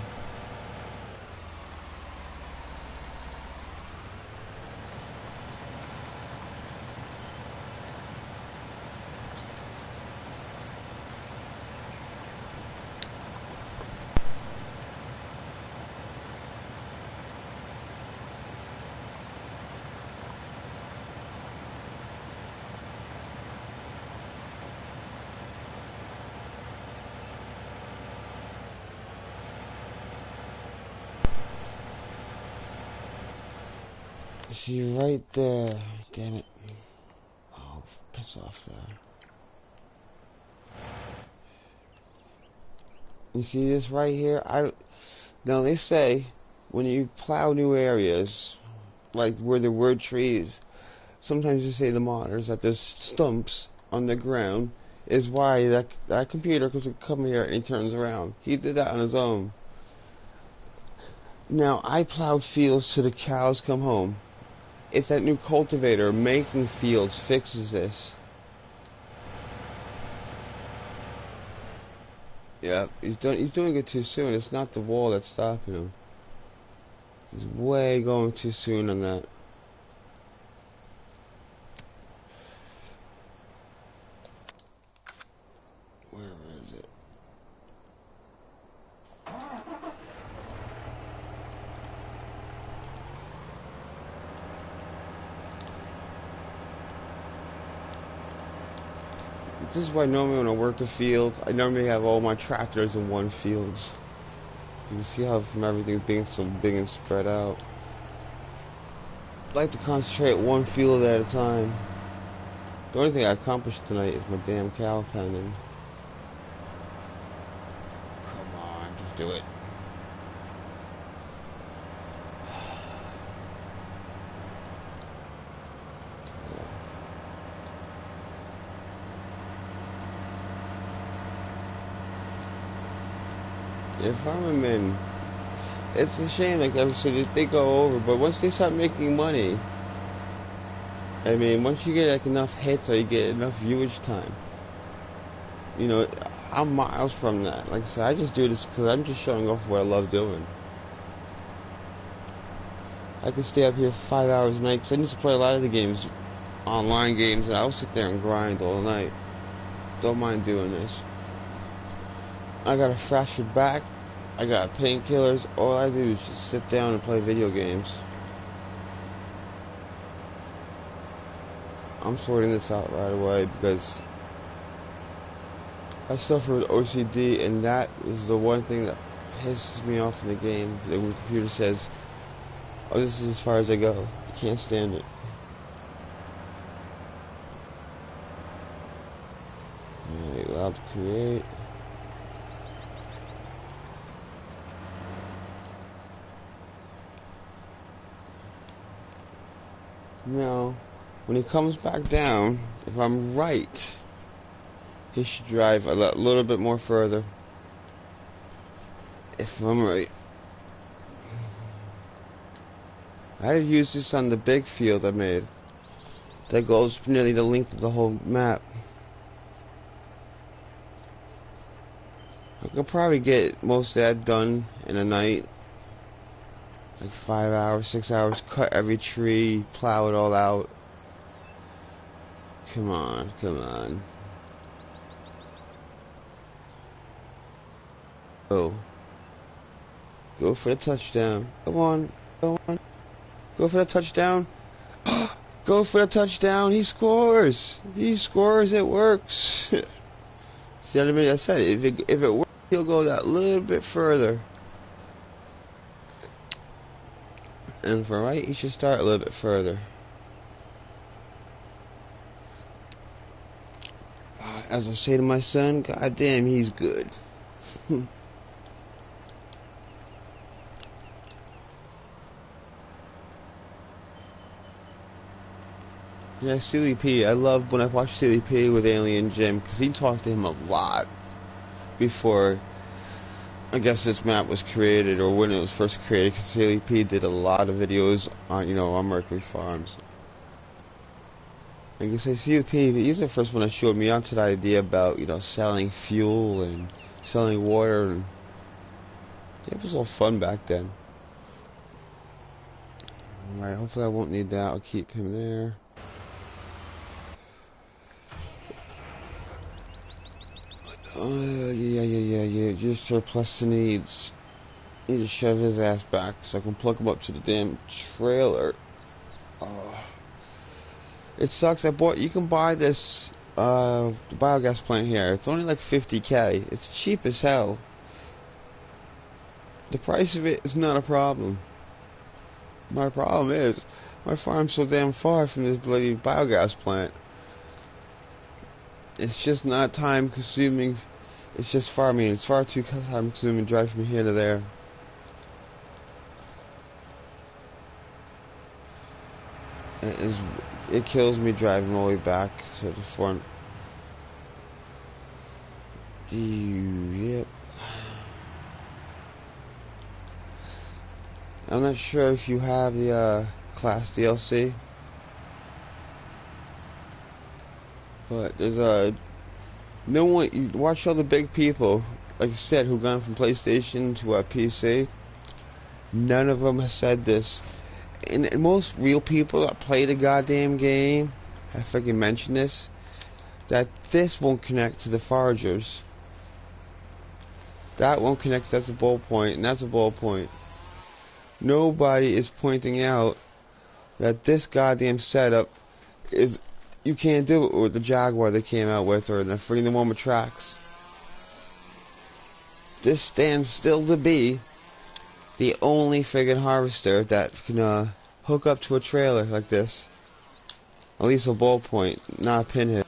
See, right there. Damn it. Oh, piss off there. You see this right here? Now they say when you plow new areas, like where there were trees, sometimes you say the modders that there's stumps on the ground is why that computer can come here and he turns around. He did that on his own. Now I plowed fields till the cows come home. It's that new cultivator making fields fixes this. Yeah, he's doing it too soon. It's not the wall that's stopping him. He's way going too soon on that. Where is it? This is why normally when I work a field, I normally have all my tractors in one field. You can see how from everything being so big and spread out. I like to concentrate one field at a time. The only thing I accomplished tonight is my damn cow pounding. Come on, just do it. Yeah, Farmermen, it's a shame, like I said, they go over, but once they start making money, I mean, once you get like enough hits or you get enough viewage time, you know, I'm miles from that. Like I said, I just do this because I'm just showing off what I love doing. I could stay up here 5 hours a night because I used to play a lot of the games online games, and I'll sit there and grind all night. Don't mind doing this. I got a fractured back. I got painkillers. All I do is just sit down and play video games. I'm sorting this out right away because I suffer with OCD, and that is the one thing that pisses me off in the game. The computer says, "Oh, this is as far as I go." I can't stand it. Alright, allowed to create. Now, when he comes back down, if I'm right, he should drive a little bit more further. If I'm right. I have used this on the big field I made. That goes nearly the length of the whole map. I could probably get most of that done in a night. Like 5 hours, 6 hours, cut every tree, plow it all out. Come on, come on. Go. Go for the touchdown. Come on, go on. Go for the touchdown. Go for the touchdown. He scores. He scores. It works. See what I mean? I said if it works, he'll go that little bit further. And for right, he should start a little bit further. As I say to my son, God damn, he's good. Yeah, Silly P. I love when I watch Silly P with Alien Jim, because he talked to him a lot before, I guess, this map was created, or when it was first created, because Silly P did a lot of videos on, on Mercury Farms. Like I say, Silly P, he's the first one that showed me onto the idea about, selling fuel and selling water, and it was all fun back then. Alright, hopefully I won't need that. I'll keep him there. Yeah. Just surplus the needs. Need to shove his ass back so I can plug him up to the damn trailer. Oh. It sucks. You can buy this the biogas plant here. It's only like $50K. It's cheap as hell. The price of it is not a problem. My problem is my farm's so damn far from this bloody biogas plant. It's just not time consuming. It's just far. I mean, it's far too time consuming to drive from here to there. It kills me driving all the way back to the front. Yep. I'm not sure if you have the class DLC. But there's no one. You watch all the big people, like I said, who gone from PlayStation to PC. None of them have said this, and most real people that play the goddamn game have freaking mentioned this. That this won't connect to the foragers. That won't connect. That's a ball point, and that's a ball point. Nobody is pointing out that this goddamn setup is. You can't do it with the Jaguar they came out with, or the freaking one with tracks. This stands still to be the only friggin' harvester that can hook up to a trailer like this. At least a ballpoint, not a pinhead.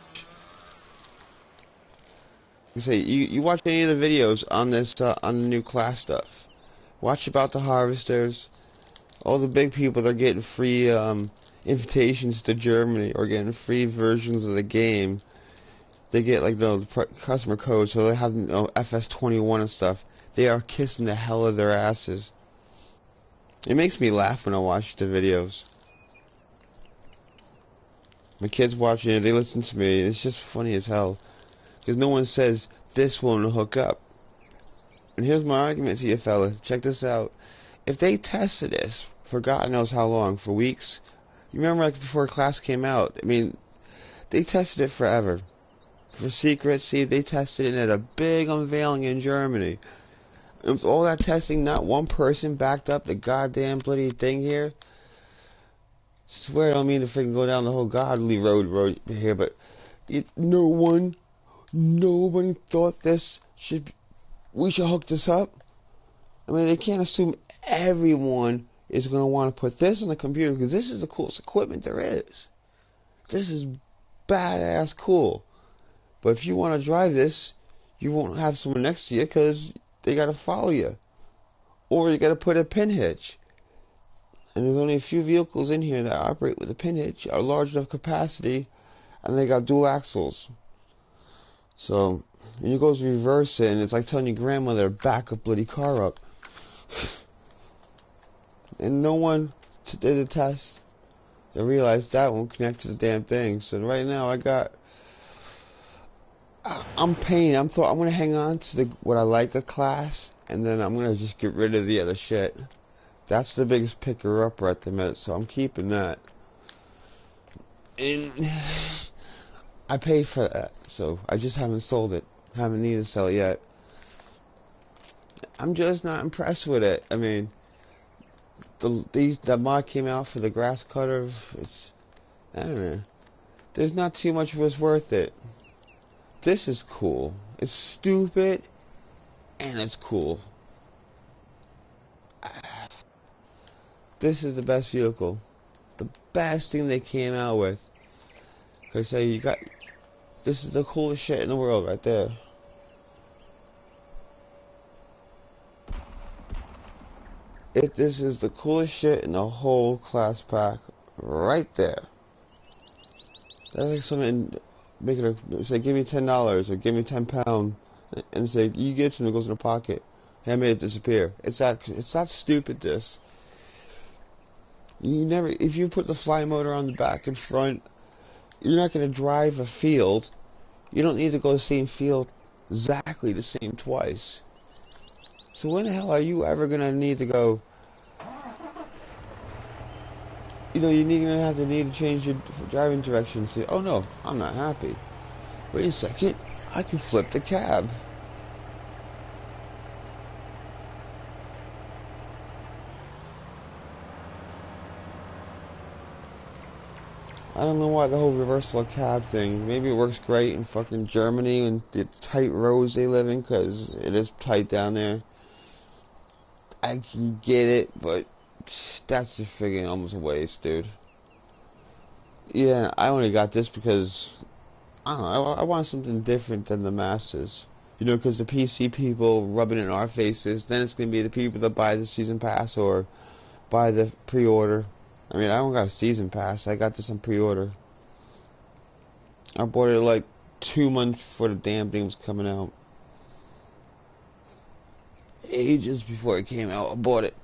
You say you watch any of the videos on this on the new class stuff. Watch about the harvesters, all the big people that are getting free invitations to Germany or getting free versions of the game. They get like the customer code, so they have FS21 and stuff. They are kissing the hell of their asses. It makes me laugh when I watch the videos. My kids watching it, they listen to me. It's just funny as hell, because no one says this won't hook up. And here's my argument to you, fella. Check this out. If they tested this for God knows how long, for weeks, You remember, like, before class came out, I mean, they tested it forever. For secrecy, they tested it at a big unveiling in Germany. It was all that testing, not one person backed up the goddamn bloody thing here. Swear I don't mean to freaking go down the whole godly road here, but nobody thought we should hook this up. I mean, they can't assume everyone is going to want to put this on the computer, because this is the coolest equipment there is. This is badass cool. But if you want to drive this, you won't have someone next to you, because they got to follow you. Or you got to put a pin hitch. And there's only a few vehicles in here that operate with a pin hitch, are large enough capacity, and they got dual axles. So, when you go to reverse it, and it's like telling your grandmother to back a bloody car up. And no one did a test that realized that won't connect to the damn thing. So right now I'm paying. I'm gonna hang on to what I like of class, and then I'm gonna just get rid of the other shit. That's the biggest picker upper at the minute, so I'm keeping that. And I paid for that, so I just haven't sold it. Haven't needed to sell it yet. I'm just not impressed with it. I mean, the mod came out for the grass cutter. I don't know. There's not too much was worth it. This is cool. It's stupid, and it's cool. This is the best vehicle. The best thing they came out with. Cause this is the coolest shit in the world right there. This is the coolest shit in the whole class pack right there. That's like something, say give me $10 or give me £10 and say you get it and it goes in the pocket. Hey, I made it disappear. It's that stupid. This. If you put the fly motor on the back and front, you're not gonna drive a field. You don't need to go the same field exactly the same twice. So when the hell are you ever gonna need to go? You're gonna need to change your driving direction. Say, oh no, I'm not happy. Wait a second, I can flip the cab. I don't know why the whole reversal of cab thing. Maybe it works great in fucking Germany and the tight roads they live in, because it is tight down there. I can get it, but that's just friggin' almost a waste, dude. Yeah, I only got this because I don't know. I want something different than the masses. Because the PC people rubbing it in our faces. Then it's gonna be the people that buy the season pass or buy the pre-order. I mean, I don't got a season pass. I got this on pre-order. I bought it like 2 months before the damn thing was coming out. Ages before it came out, I bought it.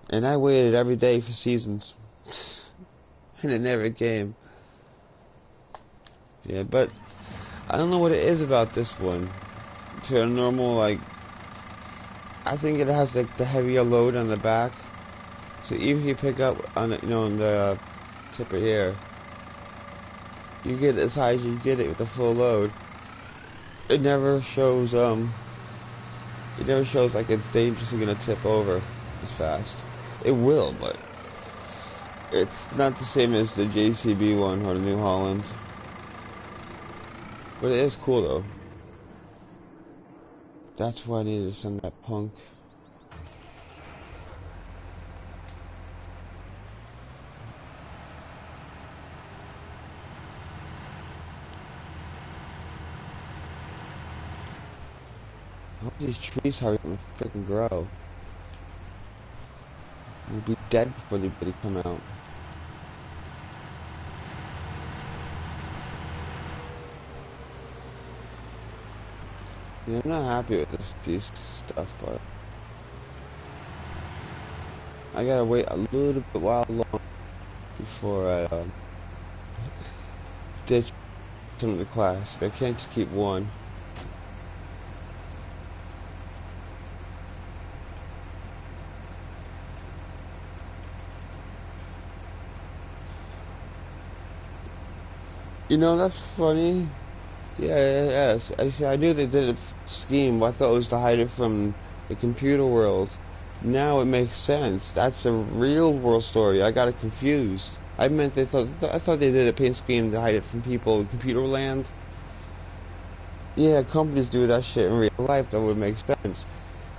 And I waited every day for seasons. And it never came. Yeah, but I don't know what it is about this one. To a normal, I think it has like the heavier load on the back. So even if you pick up on it, on the tipper here, you get as high as you get it with the full load. It never shows like it's dangerously gonna tip over as fast. It will, but it's not the same as the JCB one or the New Holland. But it is cool though. That's why I needed to send that punk. I hope these trees hurry up and freaking grow. We'll be dead before they come out. Yeah, I'm not happy with these stuff, but I gotta wait a little bit while long before I ditch some of the class. I can't just keep one. You know, that's funny. Yeah, yes. I see. I knew they did a scheme, but I thought it was to hide it from the computer world. Now it makes sense. That's a real world story. I got it confused. I thought they did a paint scheme to hide it from people in computer land. Yeah, companies do that shit in real life. That would make sense.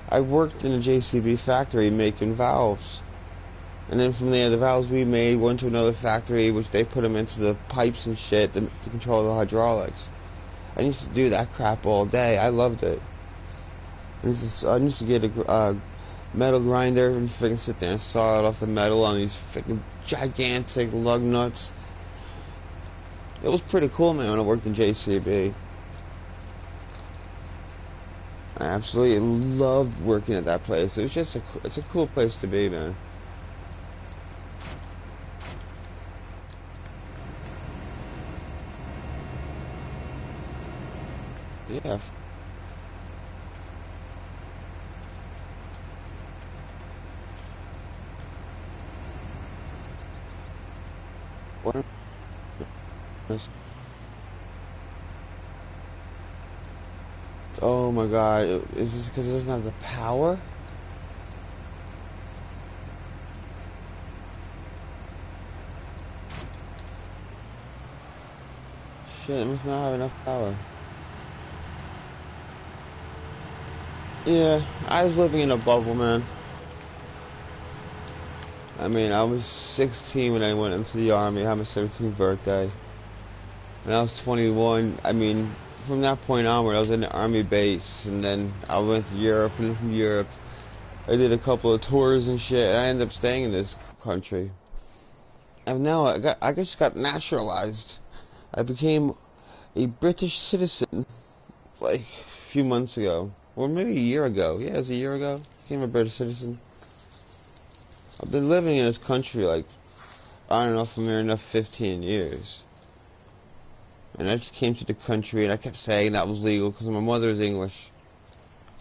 I worked in a JCB factory making valves. And then from there, the valves we made went to another factory, which they put them into the pipes and shit to control the hydraulics. I used to do that crap all day. I loved it. I used to get a metal grinder and freaking sit there and saw it off the metal on these freaking gigantic lug nuts. It was pretty cool, man, when I worked in JCB. I absolutely loved working at that place. It was just it's a cool place to be, man. Yeah. What? Oh my god. Is this because it doesn't have the power? Shit, it must not have enough power. Yeah, I was living in a bubble, man. I mean, I was 16 when I went into the army. I had my 17th birthday. When I was 21, I mean, from that point onward, I was in the army base, and then I went to Europe, and from Europe, I did a couple of tours and shit, and I ended up staying in this country. And now I just got naturalized. I became a British citizen, like, a few months ago. Or maybe a year ago. Yeah, it was a year ago. I became a British citizen. I've been living in this country, like, I don't know if I'm near enough 15 years. And I just came to the country, and I kept saying that was legal because my mother is English.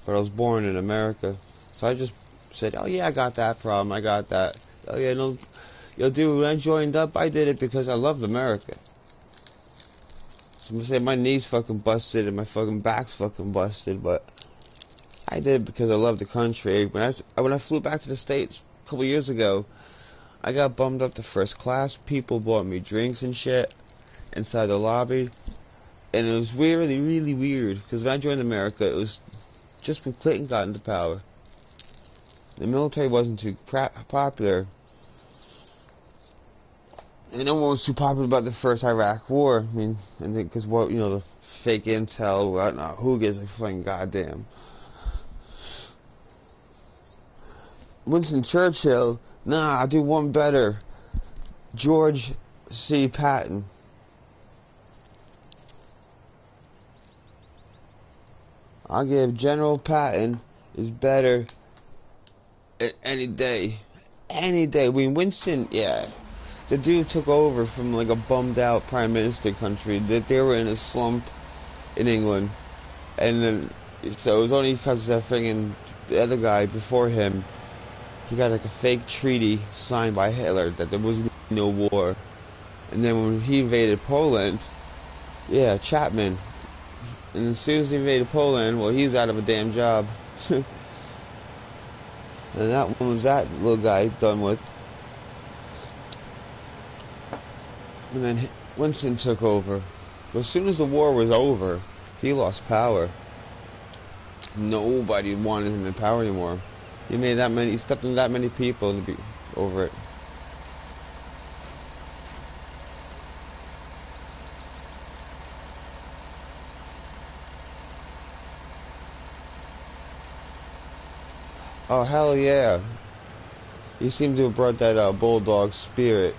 But I was born in America. So I just said, oh yeah, I got that problem, I got that. Oh yeah, no, yo dude, when I joined up, I did it because I loved America. So I'm gonna say my knee's fucking busted and my fucking back's fucking busted, but I did it because I love the country. When I flew back to the States a couple years ago, I got bumped up to first class. People bought me drinks and shit inside the lobby, and it was really, really weird. Because when I joined America, it was just when Clinton got into power. The military wasn't too popular, and no one was too popular about the first Iraq War. I mean, and because what the fake intel, whatnot. Who gives a fucking goddamn? Winston Churchill, nah, I do one better. George C. Patton. I'll give General Patton is better any day. Any day. I mean, Winston, yeah. The dude took over from like a bummed out prime minister country. That they were in a slump in England. And then, so it was only because that friggin' the other guy before him, he got like a fake treaty signed by Hitler that there was no war. And then when he invaded Poland, yeah, Chapman. And as soon as he invaded Poland, well, he was out of a damn job. And that one was that little guy done with. And then Winston took over. But as soon as the war was over, he lost power. Nobody wanted him in power anymore. He stepped on that many people to be over it. Oh, hell yeah. He seemed to have brought that bulldog spirit.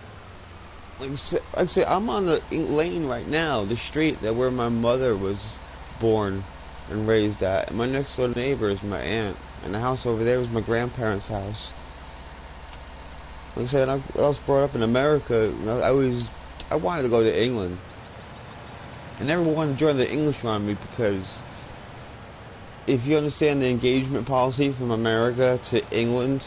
Like I say, I'm on the lane right now, the street that where my mother was born and raised at. And my next door neighbor is my aunt. And the house over there was my grandparents' house. Like I said, I was brought up in America. I wanted to go to England. I never wanted to join the English army because if you understand the engagement policy from America to England,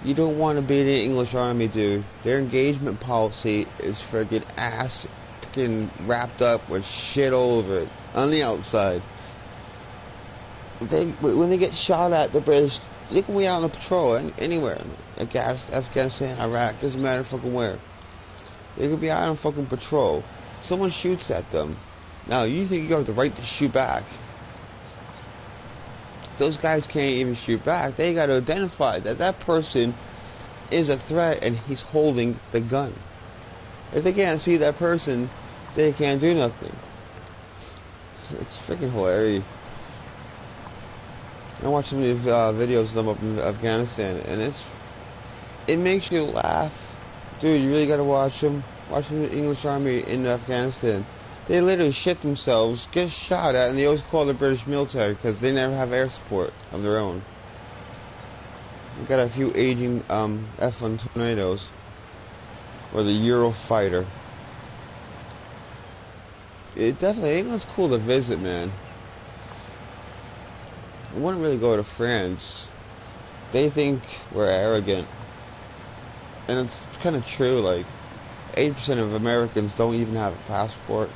you don't want to be in the English army, dude. Their engagement policy is friggin' ass fucking wrapped up with shit all over it on the outside. When they get shot at, the British, they can be out on a patrol anywhere. Afghanistan, Iraq, doesn't matter fucking where. They could be out on fucking patrol. Someone shoots at them. Now, you think you have the right to shoot back. Those guys can't even shoot back. They got to identify that that person is a threat and he's holding the gun. If they can't see that person, they can't do nothing. It's freaking hilarious. I watch some of these videos of them up in Afghanistan, and it makes you laugh. Dude, you really gotta watch them. Watching the English Army in Afghanistan. They literally shit themselves, get shot at, and they always call the British military because they never have air support of their own. They got a few aging F-1 tornadoes. Or the Eurofighter. England's cool to visit, man. I wouldn't really go to France. They think we're arrogant. And it's kind of true, like, 80% of Americans don't even have a passport.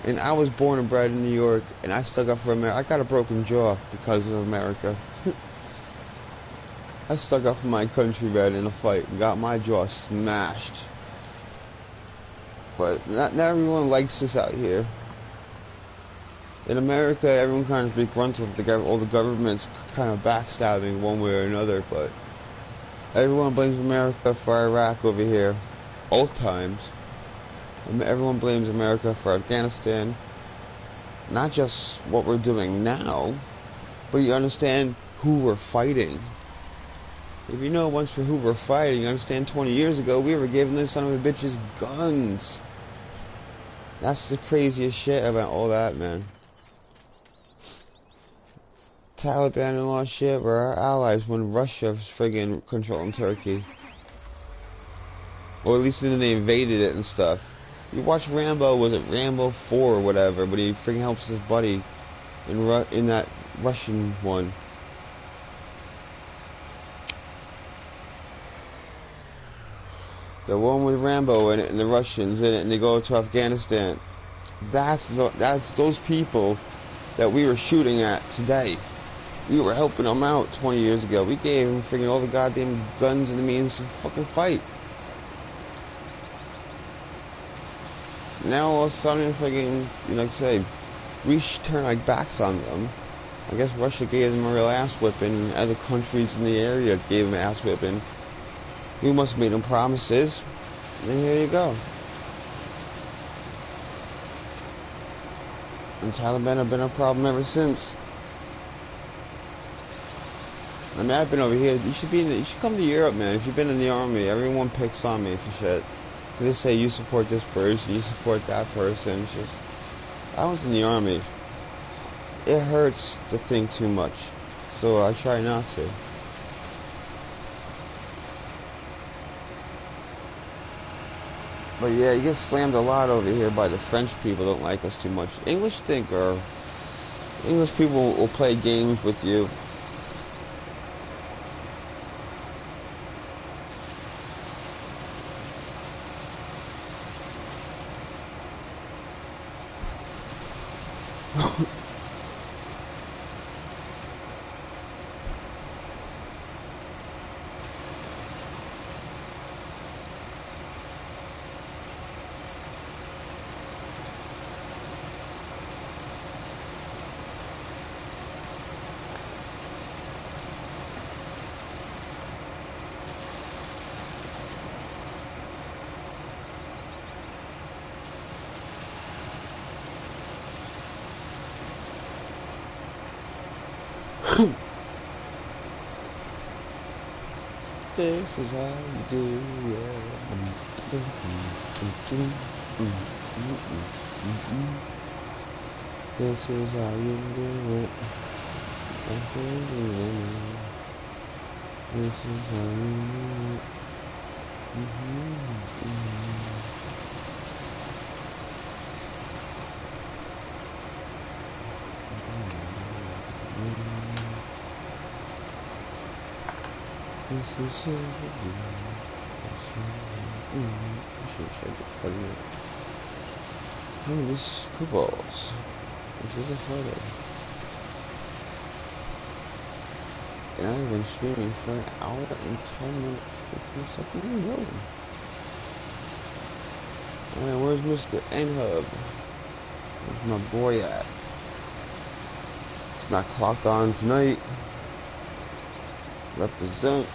And I was born and bred in New York, and I stuck up for America. I got a broken jaw because of America. I stuck up for my country, man, in a fight, and got my jaw smashed. But not everyone likes this out here. In America, everyone kind of begruntled all the governments kind of backstabbing one way or another, but everyone blames America for Iraq over here, both times. And everyone blames America for Afghanistan. Not just what we're doing now, but you understand who we're fighting. If you know once for who we're fighting, you understand 20 years ago we were giving this son of a bitches guns. That's the craziest shit about all that, man. Taliban and all that shit were our allies when Russia was friggin' controlling Turkey. Or at least then they invaded it and stuff. You watch Rambo, was it Rambo 4 or whatever, but he friggin' helps his buddy in that Russian one. The one with Rambo in it and the Russians in it, and they go to Afghanistan. That's those people that we were shooting at today. We were helping them out 20 years ago. We gave them freaking all the goddamn guns and the means to fucking fight. Now all of a sudden, freaking, like I say, we should turn our backs on them. I guess Russia gave them a real ass whipping, and other countries in the area gave them ass whipping. We must have made them promises, and here you go. And Taliban have been a problem ever since. I mean, I've been over here. You should come to Europe, man. If you've been in the army, everyone picks on me for shit. They say you support this person, you support that person. It's just, I was in the army. It hurts to think too much, so I try not to. But yeah, you get slammed a lot over here by the French people. Don't like us too much. English people will play games with you. This is how you do, yeah. This is how you do it. This is how you do it. This is how you do it. I should get funny. Oh, these balls. This is a photo. And I've been streaming for an hour and 10 minutes, 15 seconds in a row. Alright, where's Mr. N-Hub? Where's my boy at? It's not clocked on tonight. Represent.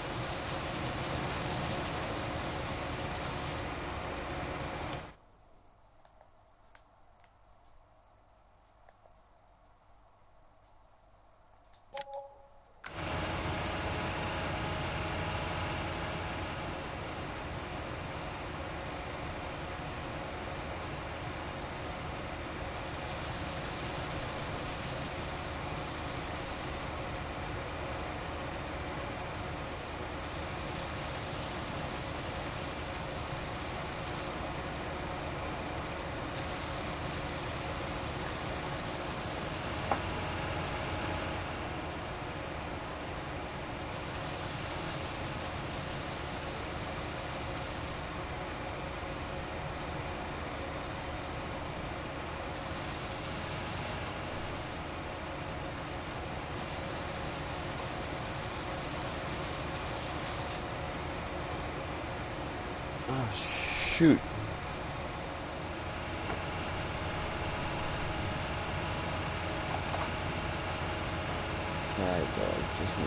Oh, shoot. Sorry, dog, just me.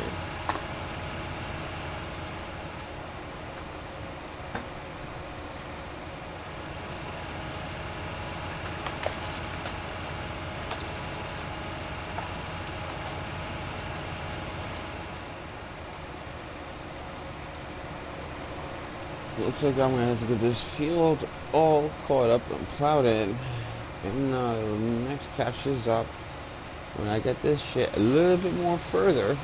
Looks like I'm gonna have to get this field all caught up and plowed in, and the next patch is up when I get this shit a little bit more further,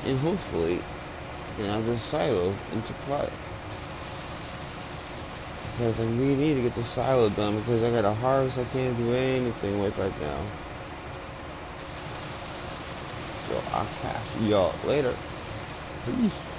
and hopefully I can have this silo into plot. Because I really need to get the silo done because I got a harvest I can't do anything with right now. So I'll catch y'all later. Peace.